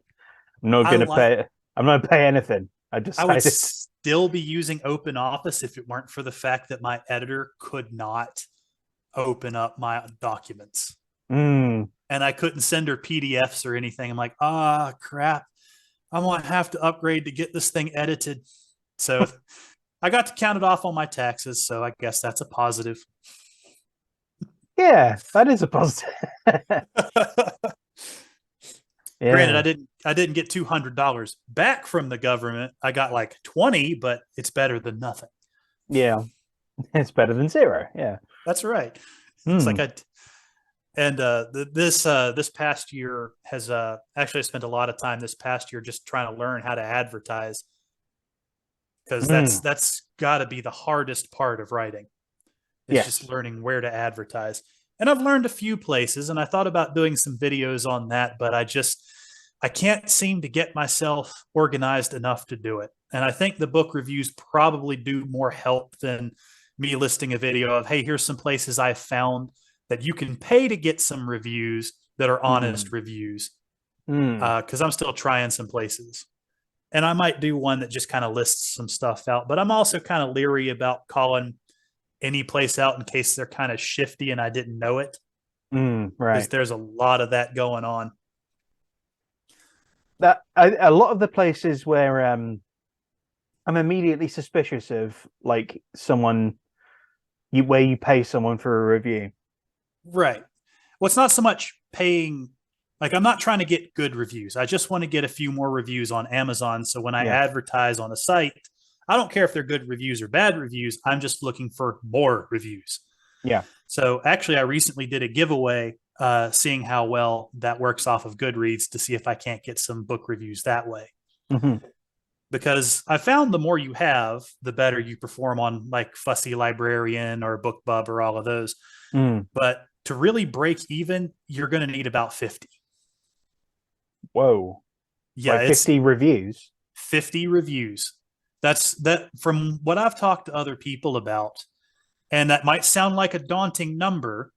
I'm not I gonna like. pay I'm not gonna pay anything. I I would decided. still be using Open Office if it weren't for the fact that my editor could not open up my documents Mm, and I couldn't send her PDFs or anything. I'm like, ah, crap. I'm going to have to upgrade to get this thing edited. So I got to count it off on my taxes. So I guess that's a positive. yeah, that is a positive. Granted, Yeah. I didn't get $200 back from the government. I got like 20, but it's better than nothing. Yeah. It's better than zero. Yeah. That's right. It's like Hmm. I and this past year has actually I spent a lot of time this past year just trying to learn how to advertise, because Hmm. that's got to be the hardest part of writing. It's just Yes. learning where to advertise. And I've learned a few places, and I thought about doing some videos on that, but I can't seem to get myself organized enough to do it. And I think the book reviews probably do more help than me listing a video of, hey, here's some places I found that you can pay to get some reviews that are honest Hmm. reviews. Hmm. Because I'm still trying some places. And I might do one that just kind of lists some stuff out, but I'm also kind of leery about calling any place out in case they're kind of shifty and I didn't know it, Hmm. because Right. there's a lot of that going on. A lot of the places where I'm immediately suspicious of, like, someone where you pay someone for a review. Right. Well, it's not so much paying, like, I'm not trying to get good reviews. I just want to get a few more reviews on Amazon. So when I Yeah. advertise on a site, I don't care if they're good reviews or bad reviews. I'm just looking for more reviews. Yeah. So actually, I recently did a giveaway, seeing how well that works off of Goodreads to see if I can't get some book reviews that way. Hmm. Because I found the more you have, the better you perform on like Fussy Librarian or BookBub or all of those. Mm. But to really break even, you're going to need about 50. Whoa. Yeah, Like it's 50 reviews. 50 reviews. That's that from what I've talked to other people about. And that might sound like a daunting number,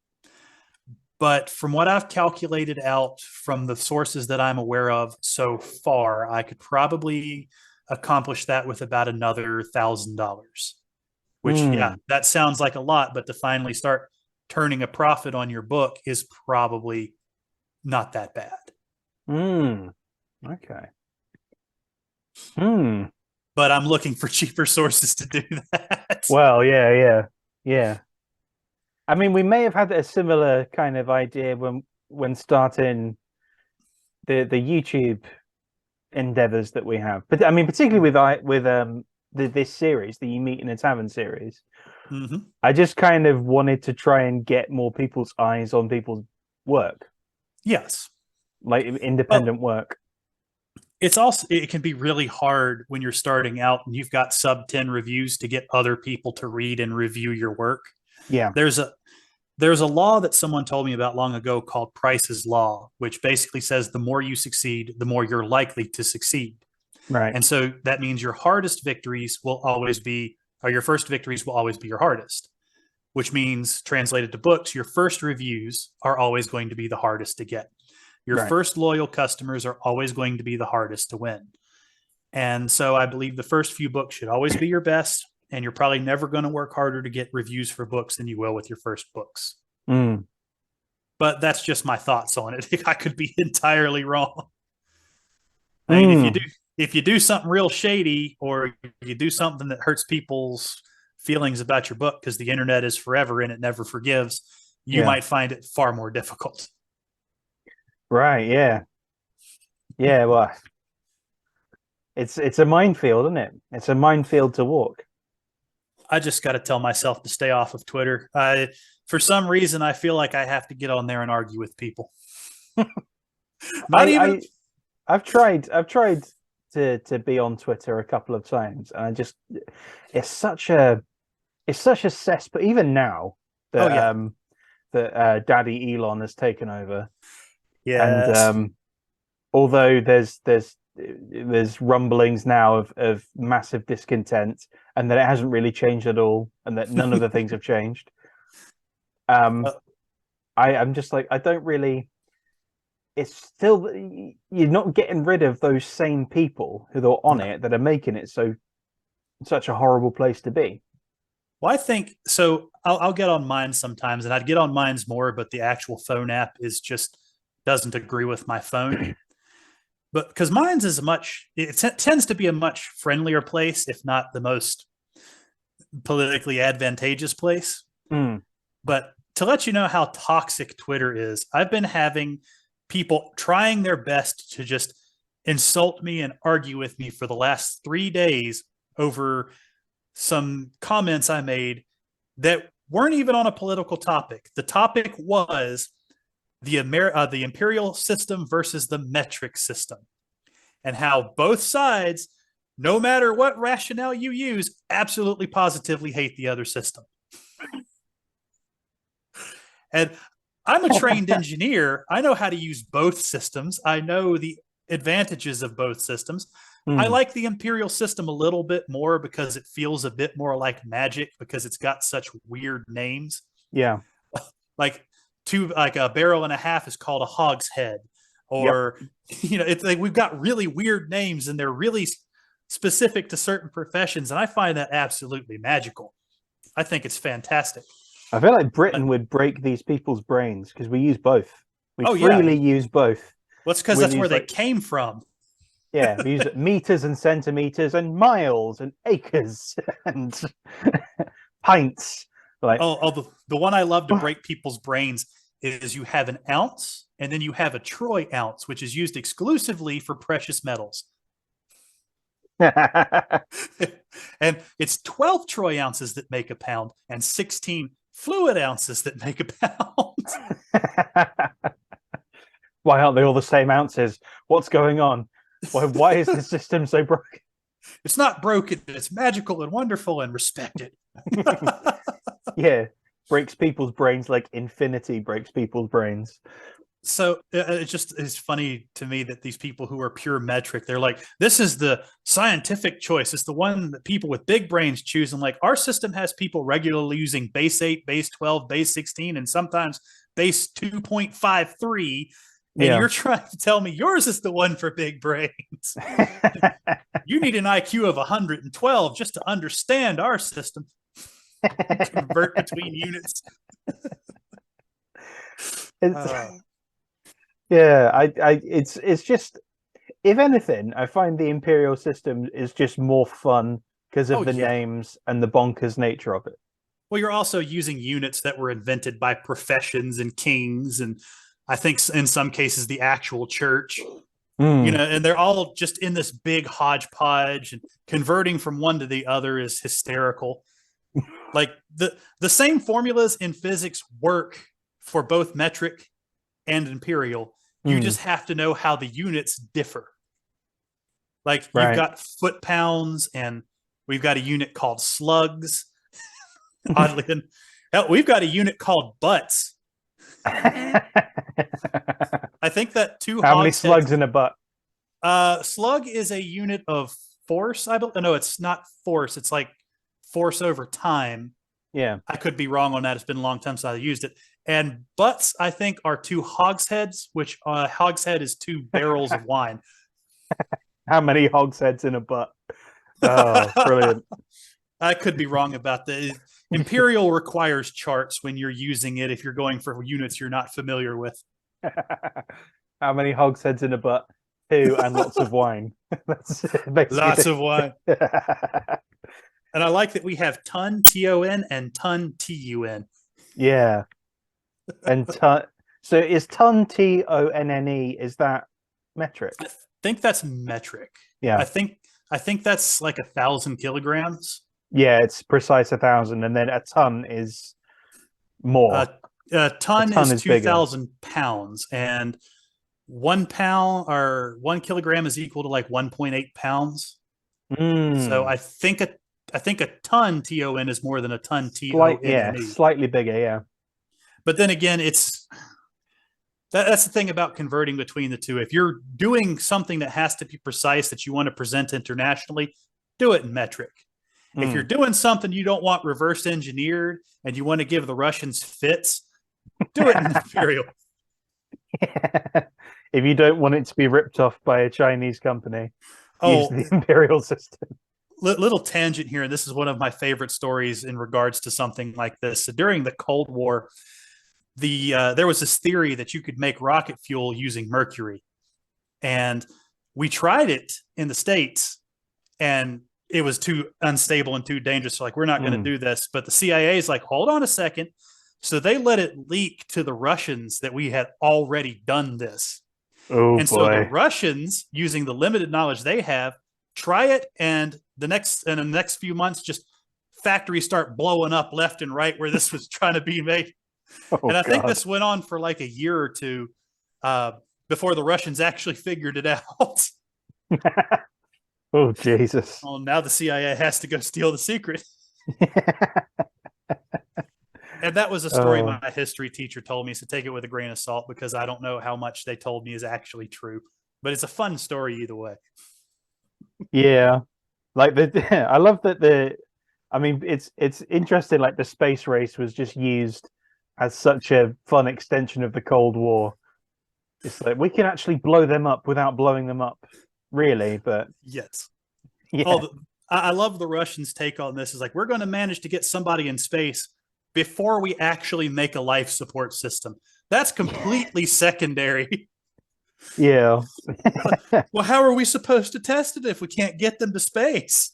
but from what I've calculated out from the sources that I'm aware of so far, I could probably accomplish that with about another $1,000. Which, yeah, Mm. that sounds like a lot, but to finally start turning a profit on your book is probably not that bad. Mm. Okay. Hmm. But I'm looking for cheaper sources to do that. Well, yeah, yeah, yeah. I mean, we may have had a similar kind of idea when starting the YouTube endeavors that we have. But I mean, particularly with this series, the You Meet in a Tavern series. Mm-hmm. I just kind of wanted to try and get more people's eyes on people's work, Yes. like Well, independent work. it can be really hard when you're starting out and you've got sub 10 reviews to get other people to read and review your work. Yeah. There's a there's a law that someone told me about long ago called Price's Law, which basically says the more you succeed, the more you're likely to succeed. Right. And so that means your hardest victories will always be, or your first victories will always be your hardest, which means, translated to books, your first reviews are always going to be the hardest to get. Your Right. first loyal customers are always going to be the hardest to win. And so I believe the first few books should always be your best. And you're probably never going to work harder to get reviews for books than you will with your first books. Mm. But that's just my thoughts on it. I could be entirely wrong. I mean, Mm. if you do something real shady or you do something that hurts people's feelings about your book, because the internet is forever and it never forgives, you Yeah. might find it far more difficult. Right. Yeah. Yeah. Well, it's a minefield, isn't it? It's a minefield to walk. I just got to tell myself to stay off of Twitter. For some reason, I feel like I have to get on there and argue with people. Not I, even. I I've tried to be on Twitter a couple of times, and I just it's such a it's such a cess. But even now Oh that yeah. Daddy Elon has taken over, and Yes. although there's rumblings now of massive discontent, and that it hasn't really changed at all, and that none of the things have changed. Um, I'm just like, I don't really. It's still, you're not getting rid of those same people who are on No. it that are making it such a horrible place to be. Well, I think so. I'll get on mine sometimes, and I'd get on mine's more, but the actual phone app is just doesn't agree with my phone. But because mine's is tends to be a much friendlier place, if not the most politically advantageous place. Mm. But to let you know how toxic Twitter is, I've been having people trying their best to just insult me and argue with me for the last 3 days over some comments I made that weren't even on a political topic. The topic was the imperial system versus the metric system, and how both sides, no matter what rationale you use, absolutely positively hate the other system. And I'm a trained engineer. I know how to use both systems. I know the advantages of both systems. I like the imperial system a little bit more because it feels a bit more like magic because it's got such weird names. Yeah. Like a barrel and a half is called a hogshead, or it's like we've got really weird names and they're really specific to certain professions, and I find that absolutely magical. I think it's fantastic. I feel like Britain would break these people's brains because we use both. We freely use both. Well, it's because that's where they came from. Yeah, we use meters and centimeters and miles and acres and pints. Like, the one I love to break people's brains is you have an ounce and then you have a troy ounce, which is used exclusively for precious metals. And it's 12 troy ounces that make a pound and 16 fluid ounces that make a pound. Why aren't they all the same ounces? What's going on? Why is the system so broken? It's not broken. It's magical and wonderful and respected. Yeah, breaks people's brains like infinity breaks people's brains. So it's funny to me that these people who are pure metric, they're like, this is the scientific choice. It's the one that people with big brains choose. And like, our system has people regularly using base 8, base 12, base 16, and sometimes base 2.53. And you're trying to tell me yours is the one for big brains. You need an IQ of 112 just to understand our system. Convert between units. It's just, if anything, I find the imperial system is just more fun because of the names and the bonkers nature of it. Well, you're also using units that were invented by professions and kings, and I think in some cases the actual church, and they're all just in this big hodgepodge, and converting from one to the other is hysterical. Like the same formulas in physics work for both metric and imperial. You just have to know how the units differ. Like you've got foot pounds, and we've got a unit called slugs. Oddly, we've got a unit called butts. I think that How many slugs in a butt? Slug is a unit of force. No, it's not force. It's like force over time. Yeah, I could be wrong on that. It's been a long time since I used it. And butts, I think, are 2 hogsheads, which hogshead is 2 barrels of wine. How many hogsheads in a butt? Oh, brilliant. I could be wrong about that. Imperial requires charts when you're using it if you're going for units you're not familiar with. How many hogsheads in a butt? 2 and lots of wine. That's lots of wine. And I like that we have ton, T-O-N, and ton, T-U-N. Yeah. And ton. So is ton, T-O-N-N-E, is that metric? I think that's metric. Yeah. I think that's like 1,000 kilograms. Yeah, it's precise 1,000, and then a ton is more. A ton is 2,000 pounds, and 1 pound or 1 kilogram is equal to like 1.8 pounds. So I think a ton TON is more than a ton TONNE. Yeah, slightly bigger, yeah. But then again, that's the thing about converting between the two. If you're doing something that has to be precise that you want to present internationally, do it in metric. If you're doing something you don't want reverse engineered and you want to give the Russians fits, do it in imperial. Yeah. If you don't want it to be ripped off by a Chinese company, use the imperial system. Little tangent here, and this is one of my favorite stories in regards to something like this. So during the Cold War, there was this theory that you could make rocket fuel using mercury. And we tried it in the States, and it was too unstable and too dangerous. So like, we're not going to do this. But the CIA is like, hold on a second. So they let it leak to the Russians that we had already done this. Oh And so the boy. Russians, using the limited knowledge they have, try it, and in the next few months, just factories start blowing up left and right where this was trying to be made. Oh And I think God. this went on for like a year or two uh, before the Russians actually figured it out. Oh Jesus. Well, now the CIA has to go steal the secret. And that was a story Oh my history teacher told me, so take it with a grain of salt because I don't know how much they told me is actually true. But it's a fun story either way. yeah. Like I love that I mean it's interesting like the space race was just used as such a fun extension of the Cold War. It's like we can actually blow them up without blowing them up, really, but Yes. yeah. Oh, I love the Russians' take on this. Is like, we're going to manage to get somebody in space before we actually make a life support system. That's completely secondary. Yeah. Well, how are we supposed to test it if we can't get them to space?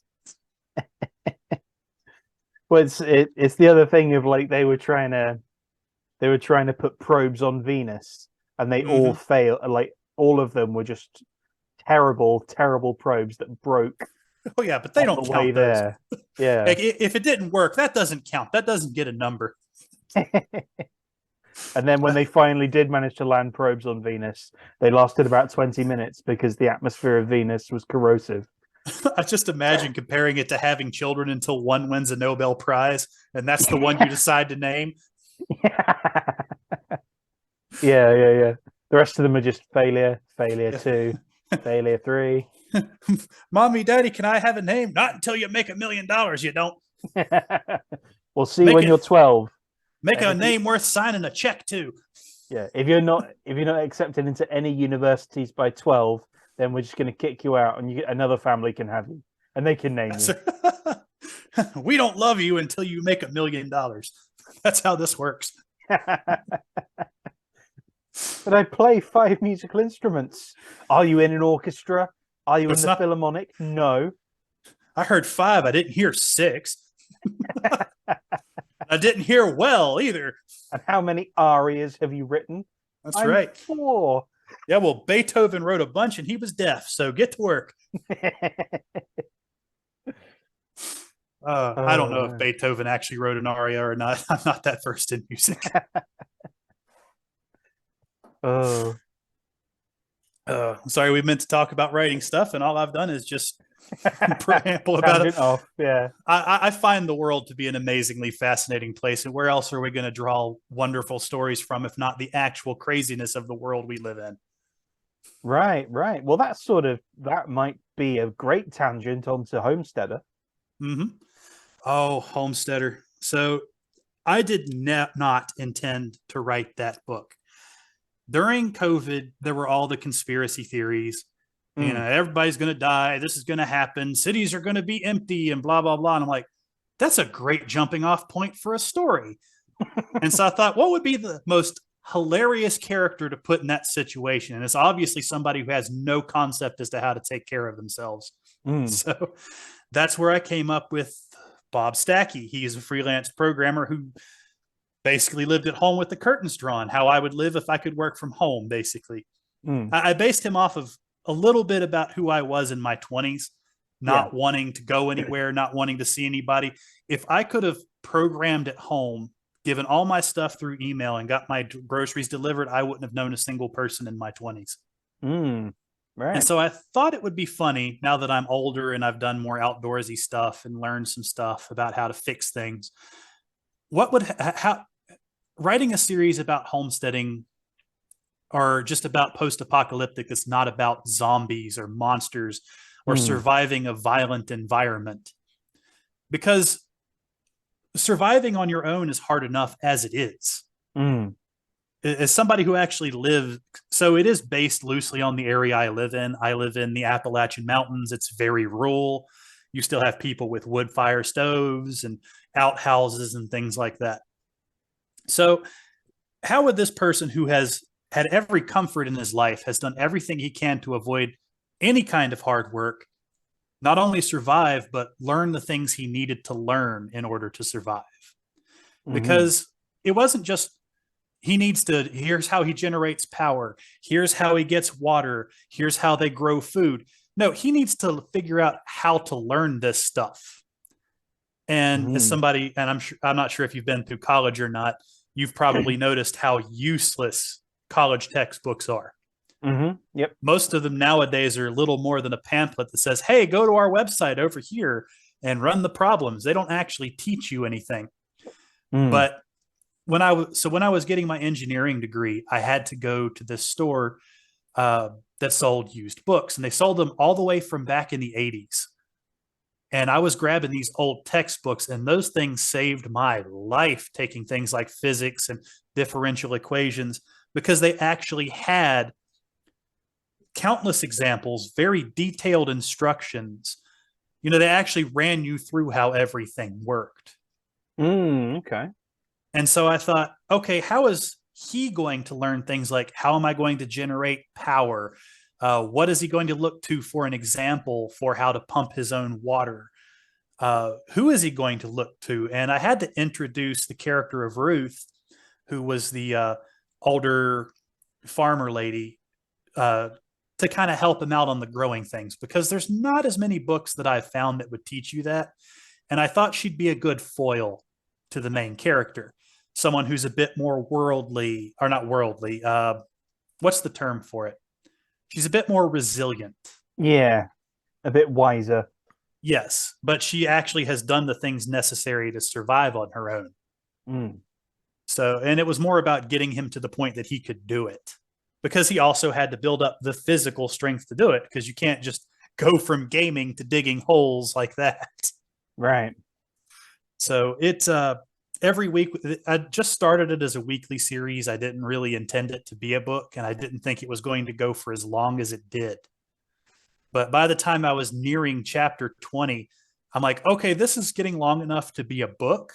Well, it's the other thing of like they were trying to put probes on Venus and they all Mm-hmm. failed. Like all of them were just terrible, terrible probes that broke Oh, yeah, but they on the don't way count those. there. Yeah. Like, if it didn't work, that doesn't count. That doesn't get a number. And then when they finally did manage to land probes on Venus, they lasted about 20 minutes because the atmosphere of Venus was corrosive. I just imagine comparing it to having children until one wins a Nobel Prize, and that's the one you decide to name. Yeah. The rest of them are just failure, failure Yeah. two, failure three. Mommy, Daddy, can I have a name? Not until you make $1 million. You don't We'll see make when it. you're 12. Make And a if you, name worth signing a check to. yeah, if you're not accepted into any universities by 12, then we're just going to kick you out, and another family can have you, and they can name you. We don't love you until you make $1 million. That's how this works. But I play 5 musical instruments. Are you in an orchestra? Are you in It's the not. Philharmonic? No. I heard 5. I didn't hear 6. I didn't hear well either. And how many arias have you written? That's I'm right. 4. Yeah, well, Beethoven wrote a bunch and he was deaf, so get to work. I don't know if Oh, Beethoven actually wrote an aria or not. I'm not that versed in music. oh. Sorry, we meant to talk about writing stuff, and all I've done is just preamble about it. Tangent off, yeah. I find the world to be an amazingly fascinating place, and where else are we going to draw wonderful stories from if not the actual craziness of the world we live in? Right. Well, that might be a great tangent onto Homesteader. Mm-hmm. Oh, Homesteader. So I did not intend to write that book. During COVID, there were all the conspiracy theories. You know, Mm. everybody's going to die. This is going to happen. Cities are going to be empty and blah, blah, blah. And I'm like, that's a great jumping off point for a story. And so I thought, what would be the most hilarious character to put in that situation? And it's obviously somebody who has no concept as to how to take care of themselves. Mm. So that's where I came up with Bob Stacky. He is a freelance programmer who basically lived at home with the curtains drawn, how I would live if I could work from home, basically. Mm. I based him off of a little bit about who I was in my 20s, Yeah. not wanting to go anywhere, not wanting to see anybody. If I could have programmed at home, given all my stuff through email and got my groceries delivered, I wouldn't have known a single person in my 20s. Mm. And Right. so I thought it would be funny now that I'm older and I've done more outdoorsy stuff and learned some stuff about how to fix things. What would, how, writing a series about homesteading or just about post-apocalyptic that's not about zombies or monsters or Mm. surviving a violent environment, because surviving on your own is hard enough as it is. Mm. As somebody who actually lived, so it is based loosely on the area I live in. I live in the Appalachian Mountains. It's very rural. You still have people with wood fire stoves and outhouses and things like that. So how would this person who has had every comfort in his life, has done everything he can to avoid any kind of hard work, not only survive, but learn the things he needed to learn in order to survive? Mm. Because it wasn't just he needs to, here's how he generates power, here's how he gets water, here's how they grow food. No, he needs to figure out how to learn this stuff. And as Mm. somebody, and I'm not sure if you've been through college or not, you've probably noticed how useless college textbooks are. Yep. Most of them nowadays are little more than a pamphlet that says, hey, go to our website over here and run the problems. They don't actually teach you anything. Mm. But when I was getting my engineering degree, I had to go to this store that sold used books, and they sold them all the way from back in the 80s. And I was grabbing these old textbooks, and those things saved my life, taking things like physics and differential equations, because they actually had countless examples, very detailed instructions. You know, they actually ran you through how everything worked. Okay. And so I thought, okay, how is he going to learn things like how am I going to generate power? What is he going to look to for an example for how to pump his own water? Who is he going to look to? And I had to introduce the character of Ruth, who was the older farmer lady, to kind of help him out on the growing things, because there's not as many books that I've found that would teach you that. And I thought she'd be a good foil to the main character, someone who's a bit more worldly, or not worldly. What's the term for it? She's a bit more resilient. Yeah. A bit wiser. Yes, but she actually has done the things necessary to survive on her own. Mm. So, and it was more about getting him to the point that he could do it, because he also had to build up the physical strength to do it, because you can't just go from gaming to digging holes like that. Right. So it's every week. I just started it as a weekly series. I didn't really intend it to be a book, and I didn't think it was going to go for as long as it did. But by the time I was nearing chapter 20, I'm like, okay, this is getting long enough to be a book.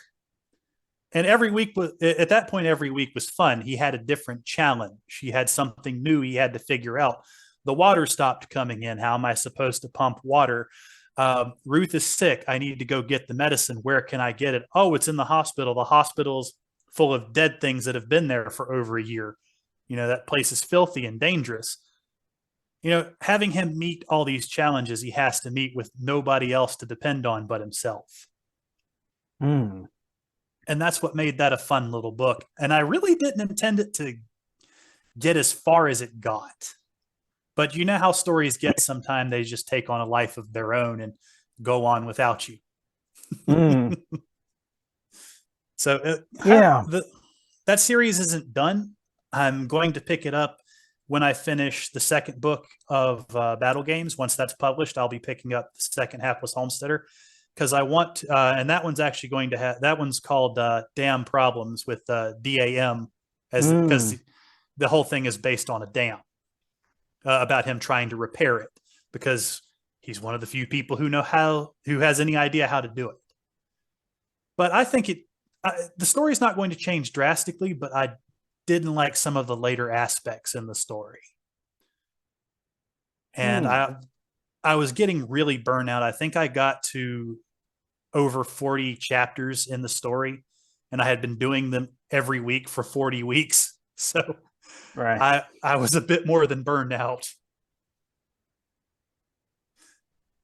And every week was, at that point, every week was fun. He had a different challenge. He had something new he had to figure out. The water stopped coming in. How am I supposed to pump water? Ruth is sick. I need to go get the medicine. Where can I get it? Oh, it's in the hospital. The hospital's full of dead things that have been there for over a year. You know, that place is filthy and dangerous. You know, having him meet all these challenges he has to meet with nobody else to depend on but himself. Mm. And that's what made that a fun little book. And I really didn't intend it to get as far as it got. But you know how stories get sometimes, they just take on a life of their own and go on without you. Mm. So Yeah. that series isn't done. I'm going to pick it up when I finish the second book of Battle Games. Once that's published, I'll be picking up the second Hapless Homesteader, because I want, and that one's actually going to have, that one's called Dam Problems, with DAM, as because Mm. the whole thing is based on a dam, about him trying to repair it, because he's one of the few people who has any idea how to do it. But I think the story's not going to change drastically, but I didn't like some of the later aspects in the story. And Mm. I was getting really burnt out. I think I got to over 40 chapters in the story, and I had been doing them every week for 40 weeks. So Right. I was a bit more than burned out.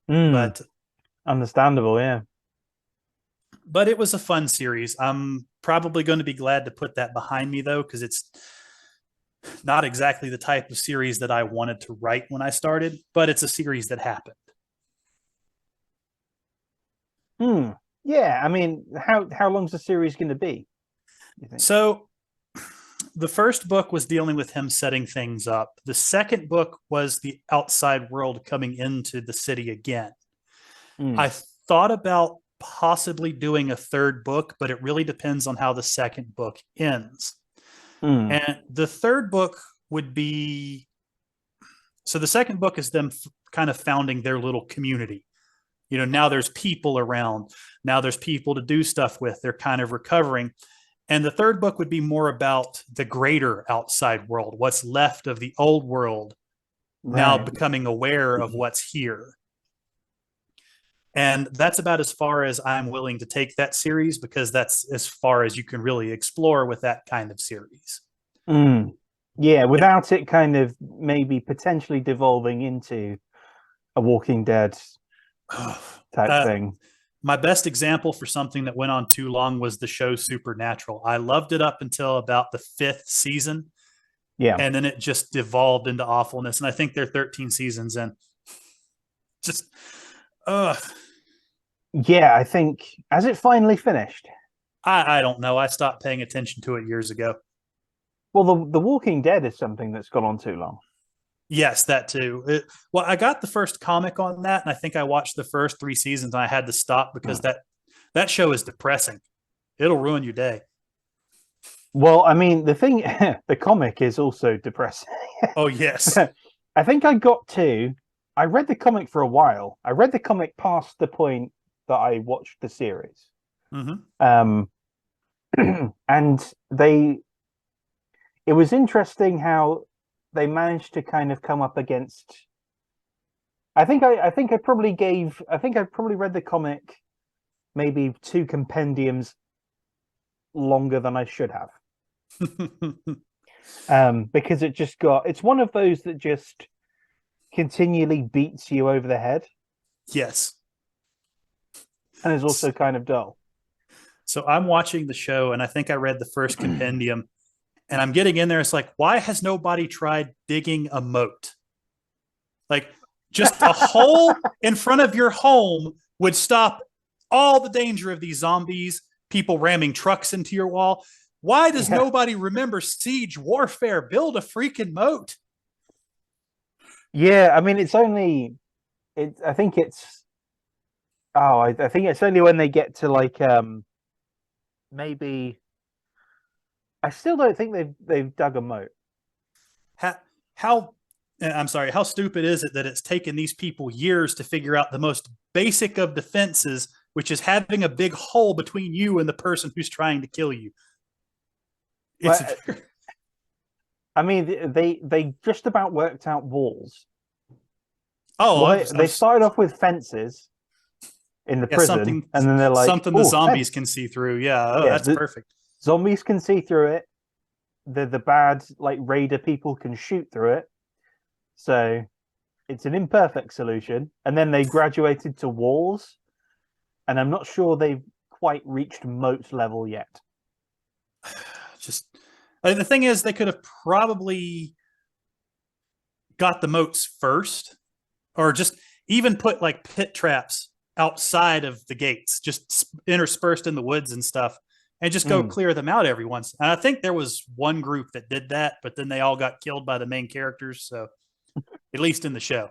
Mm. But Understandable. Yeah. it was a fun series. I'm probably going to be glad to put that behind me, though, because it's not exactly the type of series that I wanted to write when I started, but it's a series that happened. Hmm. Yeah. I mean, how long's the series going to be, you think? So the first book was dealing with him setting things up. The second book was the outside world coming into the city again. Mm. I thought about possibly doing a third book, but it really depends on how the second book ends. Mm. And the third book would be, so the second book is them kind of founding their little community. You know, now there's people around. Now there's people to do stuff with. They're kind of recovering. And the third book would be more about the greater outside world, what's left of the old world, now Right. becoming aware of what's here. And that's about as far as I'm willing to take that series, because that's as far as you can really explore with that kind of series. Mm. Yeah, And without it kind of maybe potentially devolving into a Walking Dead type uh, thing. my best example for something that went on too long was the show Supernatural. I loved it up until about the fifth season, Yeah. and then it just devolved into awfulness. And I think they're 13 seasons in. Just, uh, Yeah, I think has it finally finished? I don't know. I stopped paying attention to it years ago. Well, the Walking Dead is something that's gone on too long. Yes, that too. Well, I got the first comic on that, and I think I watched the first three seasons, and I had to stop because Mm. that show is depressing. It'll ruin your day. Well, I mean, the thing, the comic is also depressing. Oh yes. I think I got to. I read the comic for a while. I read the comic past the point that I watched the series. Mm-hmm. Um, and it was interesting how they managed to kind of come up against. I think I probably gave. I think I probably read the comic maybe two compendiums longer than I should have. Because it's one of those that just continually beats you over the head Yes. and is also kind of dull. So I'm watching the show, and I think I read the first compendium, and I'm getting in there. It's like, why has nobody tried digging a moat? Like, just a hole in front of your home would stop all the danger of these zombies, people ramming trucks into your wall. Why does Yeah. nobody remember siege warfare? Build a freaking moat. Yeah, I mean it's only it I think it's I think it's only when they get to like maybe I still don't think they've dug a moat. How I'm sorry, how stupid is it that it's taken these people years to figure out the most basic of defenses, which is having a big hole between you and the person who's trying to kill you? It's But I mean they just about worked out walls. oh, Well, they started off with fences in the yeah, prison, and then they're like, something the "Oh, zombies fence." can see through. Yeah, oh, Yeah, that's the perfect. zombies can see through it. The bad like raider people can shoot through it. So it's an imperfect solution. And then they graduated to walls, and I'm not sure they've quite reached moat level yet. Just the thing is, they could have probably got the moats first, or just even put like pit traps outside of the gates, just interspersed in the woods and stuff, and just go Mm. clear them out every once. And I think there was one group that did that, but then they all got killed by the main characters. So at least in the show.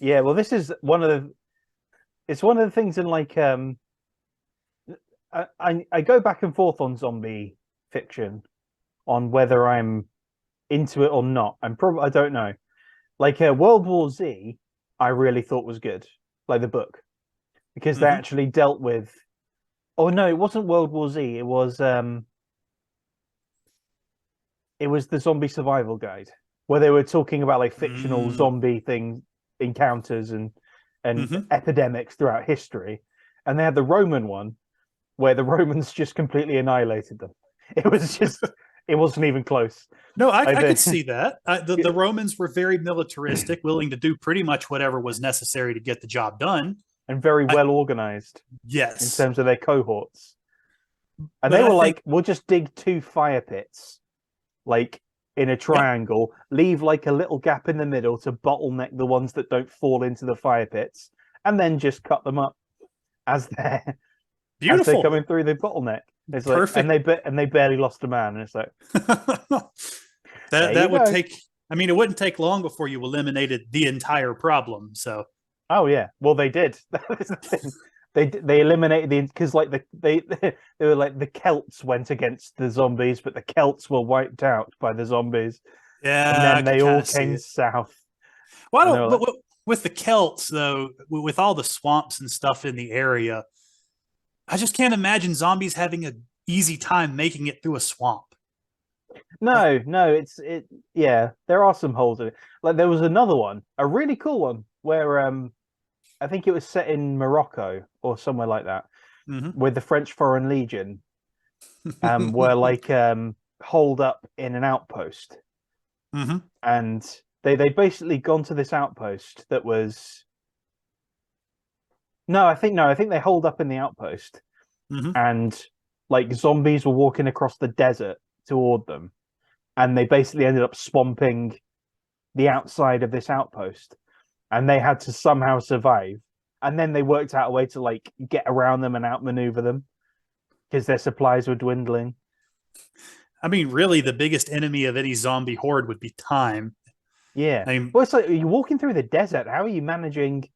Yeah, well, this is one of the. It's one of the things in like I go back and forth on zombie fiction on whether I'm into it or not. I don't know. Like World War Z, I really thought was good, like the book, because they Mm-hmm. actually dealt with. Oh no, it wasn't World War Z. It was the Zombie Survival Guide, where they were talking about like fictional Mm. zombie thing encounters and Mm-hmm. epidemics throughout history, and they had the Roman one where the Romans just completely annihilated them. It was just, it wasn't even close. No, I I could think, see that. The Romans were very militaristic, willing to do pretty much whatever was necessary to get the job done. and very I, well organized in yes, terms of their cohorts. And but they I were think like, we'll just dig two fire pits, like in a yeah, triangle, leave like a little gap in the middle to bottleneck the ones that don't fall into the fire pits, and then just cut them up as they're beautiful, coming through the bottleneck. It's like, perfect. and they barely lost a man. And it's like, there you That would go. take. I mean, it wouldn't take long before you eliminated the entire problem. So Oh yeah, well they did. That was the thing. They eliminated the because like they were like the Celts went against the zombies, but the Celts were wiped out by the zombies, and yeah, I then could they kind all of see came it. south, Well, I and they don't. were like, But with the Celts, though, with all the swamps and stuff in the area, I just can't imagine zombies having an easy time making it through a swamp. Like, no, no, yeah, there are some holes in it. Like there was another one, a really cool one, where I think it was set in Morocco or somewhere like that, Hmm. with the French Foreign Legion, were like holed up in an outpost, Hmm. and they basically gone to this outpost that was no, I think they holed up in the outpost, Hmm. and like zombies were walking across the desert toward them, and they basically ended up swamping the outside of this outpost, and they had to somehow survive. And then they worked out a way to like get around them and outmaneuver them because their supplies were dwindling. I mean, really, the biggest enemy of any zombie horde would be time. Yeah. I mean, Well, it's like you're walking through the desert. How are you managing?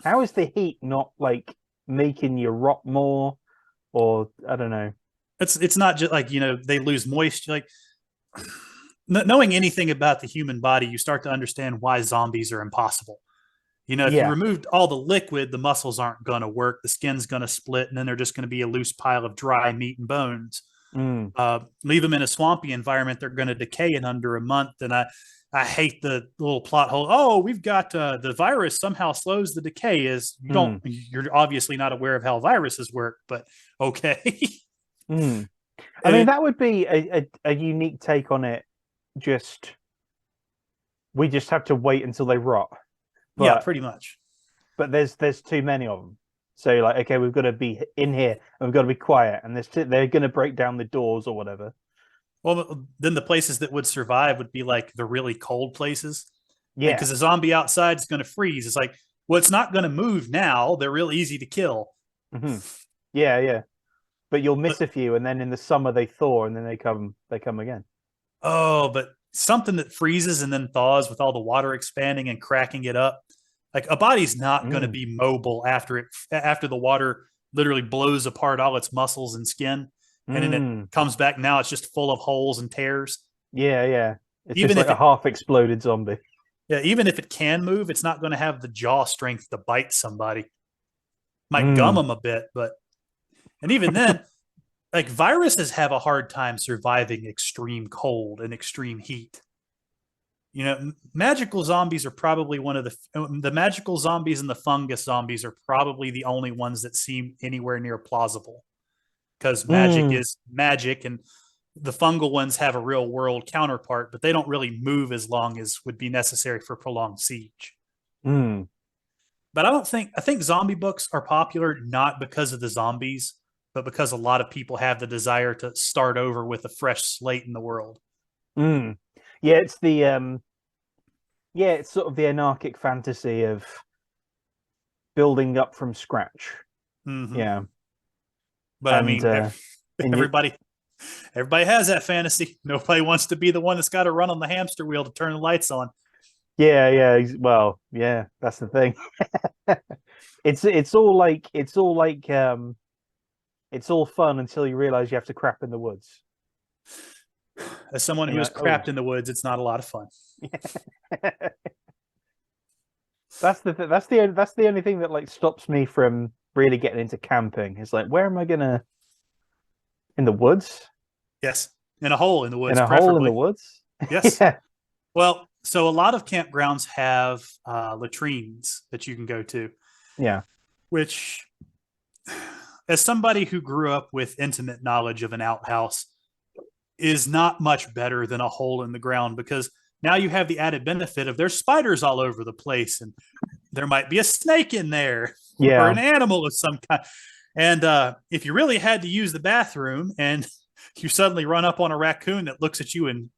How is the heat not like making you rot more? Or I don't know. it's not just like they lose moisture. Like knowing anything about the human body, you start to understand why zombies are impossible. If you Yeah. removed all the liquid, the muscles aren't going to work. The skin's going to split, and then they're just going to be a loose pile of dry meat and bones. Mm. Leave them in a swampy environment, they're going to decay in under a month. And I hate the little plot hole. Oh, we've got the virus somehow slows the decay. Is Mm. you're obviously not aware of how viruses work, but okay. Mm. I mean, it, that would be a unique take on it. Just we just have to wait until they rot. yeah, But pretty much. there's too many of them. So like, okay, we've got to be in here and we've got to be quiet, and they're going to break down the doors or whatever. Well, then the places that would survive would be like the really cold places, and Yeah. because a zombie outside is going to freeze. It's like, well, it's not going to move now. They're real easy to kill. Hmm. Yeah, yeah. But you'll miss But a few, and then in the summer they thaw, and then they come again. but something that freezes and then thaws with all the water expanding and cracking it up, like a body's not going to Mm. be mobile after the water literally blows apart all its muscles and skin, and then it Mm. comes back. Now it's just full of holes and tears. Yeah, yeah. It's just Even like if a it half exploded zombie. Yeah, even if it can move, it's not going to have the jaw strength to bite somebody. Might gum Mm. them a bit, but and even then, like viruses have a hard time surviving extreme cold and extreme heat. Magical zombies are probably one of the magical zombies, and the fungus zombies are probably the only ones that seem anywhere near plausible, because magic Mm. is magic, and the fungal ones have a real world counterpart, but they don't really move as long as would be necessary for prolonged siege. Mm. But I think zombie books are popular not because of the zombies, but because a lot of people have the desire to start over with a fresh slate in the world. Mm. Yeah, it's the yeah, it's sort of the anarchic fantasy of building up from scratch. Hmm. Yeah. But I And mean, and you everybody everybody has that fantasy. Nobody wants to be the one that's got to run on the hamster wheel to turn the lights on. yeah, yeah, well, yeah, that's the thing. It's all fun until you realize you have to crap in the woods. As someone And who you're has like, oh, crapped in the woods, it's not a lot of fun. that's the only thing that like stops me from really getting into camping. It's like, where am I gonna in the woods? Yes, in a hole in the In woods, a hole in the preferably. woods? Yes. Yeah. Well, so a lot of campgrounds have latrines that you can go to, Yeah. which, as somebody who grew up with intimate knowledge of an outhouse, is not much better than a hole in the ground, because now you have the added benefit of there's spiders all over the place, and there might be a snake in there or Yeah. an animal of some kind. And if you really had to use the bathroom and you suddenly run up on a raccoon that looks at you and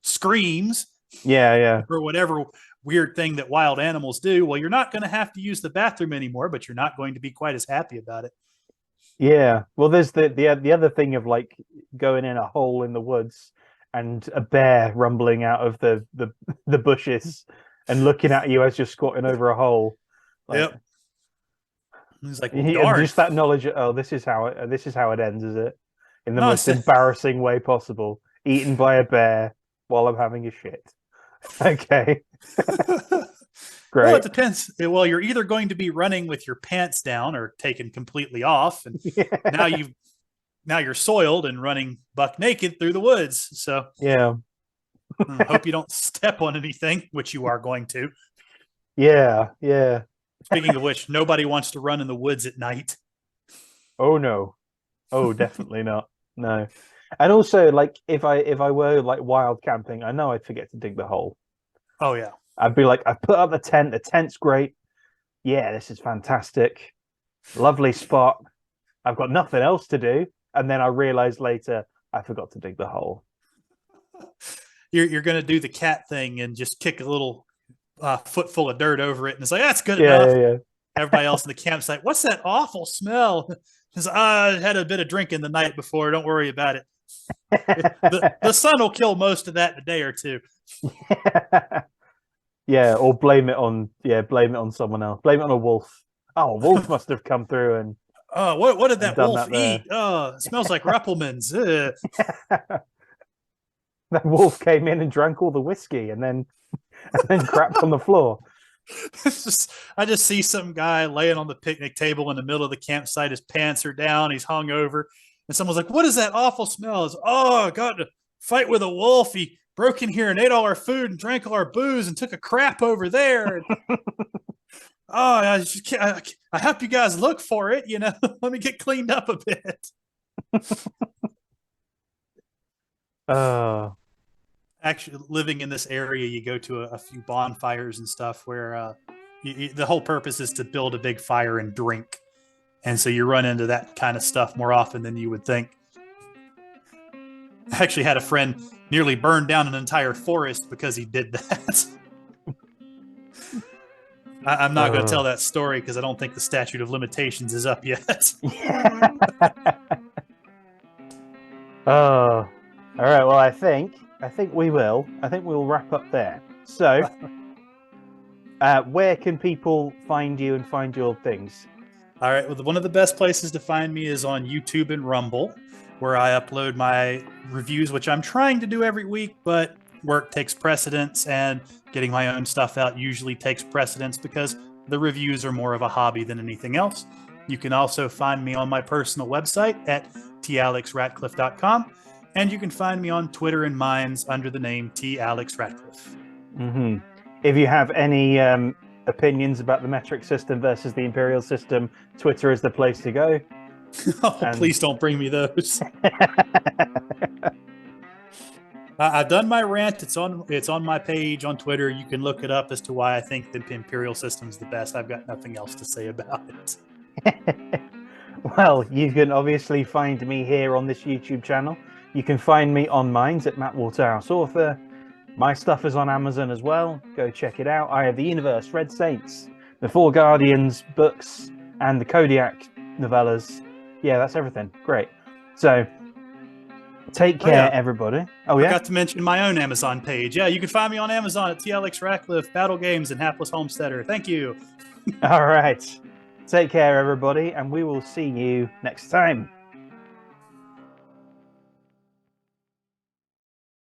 screams, Yeah, yeah. or whatever weird thing that wild animals do, well, you're not going to have to use the bathroom anymore, but you're not going to be quite as happy about it. Yeah. Well, there's the other thing of like going in a hole in the woods and a bear rumbling out of the bushes and looking at you as you're squatting over a hole. Like Yep. He's like, well, darn. just that knowledge. Oh, this is how it ends, is it? In the No, most embarrassing way possible, eaten by a bear while I'm having a shit. Okay, well, it great. depends. Well, you're either going to be running with your pants down or taken completely off, and now Yeah, you've now you're soiled and running buck naked through the woods. So yeah, I hope you don't step on anything, which you are going to. yeah, yeah. Speaking of which, nobody wants to run in the woods at night. Oh no. Oh, definitely not. No. And also, like, if I were like wild camping, I know I'd forget to dig the hole. Oh yeah. I'd be like, I put up the tent. The tent's great. Yeah, this is fantastic. Lovely spot. I've got nothing else to do. And then I realized later I forgot to dig the hole. You're going to do the cat thing and just kick a little footful of dirt over it, and it's like that's good Yeah, enough. yeah, Everybody else in the campsite, what's that awful smell? Because I had a bit of drinking the night before. Don't worry about it. The sun will kill most of that in a day or two. Yeah, or blame it on someone else. Blame it on a wolf. Oh, a wolf must have come through and What did that done wolf that there. eat? Oh, it smells like Rappelman's. That wolf came in and drank all the whiskey and then crapped on the floor. I just see some guy laying on the picnic table in the middle of the campsite. His pants are down. He's hung over. And someone's like, what is that awful smell? It's, I got to fight with a wolf. He broke in here and ate all our food and drank all our booze and took a crap over there. I hope you guys look for it. Let me get cleaned up a bit. Actually, living in this area, you go to a few bonfires and stuff where the whole purpose is to build a big fire and drink. And so you run into that kind of stuff more often than you would think. I actually had a friend nearly burn down an entire forest because he did that. I'm not going to tell that story because I don't think the statute of limitations is up yet. All right. Well, I think we will. I think we'll wrap up there. So, where can people find you and find your things? All right. Well, one of the best places to find me is on YouTube and Rumble, where I upload my reviews, which I'm trying to do every week, but work takes precedence, and getting my own stuff out usually takes precedence because the reviews are more of a hobby than anything else. You can also find me on my personal website at talexratcliffe.com, and you can find me on Twitter and Minds under the name TAlexRatcliffe. Mm-hmm. If you have any opinions about the metric system versus the imperial system, Twitter is the place to go. Please don't bring me those. I've done my rant. It's on my page on Twitter. You can look it up as to why I think the imperial system is the best. I've got nothing else to say about it. Well, you can obviously find me here on this YouTube channel. You can find me on Minds at Matt Waterhouse Author. My stuff is on Amazon as well. Go check it out. I have the Universe, Red Saints, the Four Guardians books, and the Kodiak novellas. Yeah, that's everything. Great. So, take care, everybody. Oh, yeah? I forgot to mention my own Amazon page. Yeah, you can find me on Amazon at Alex Ratcliffe, Battle Games, and Hapless Homesteader. Thank you. All right. Take care, everybody, and we will see you next time.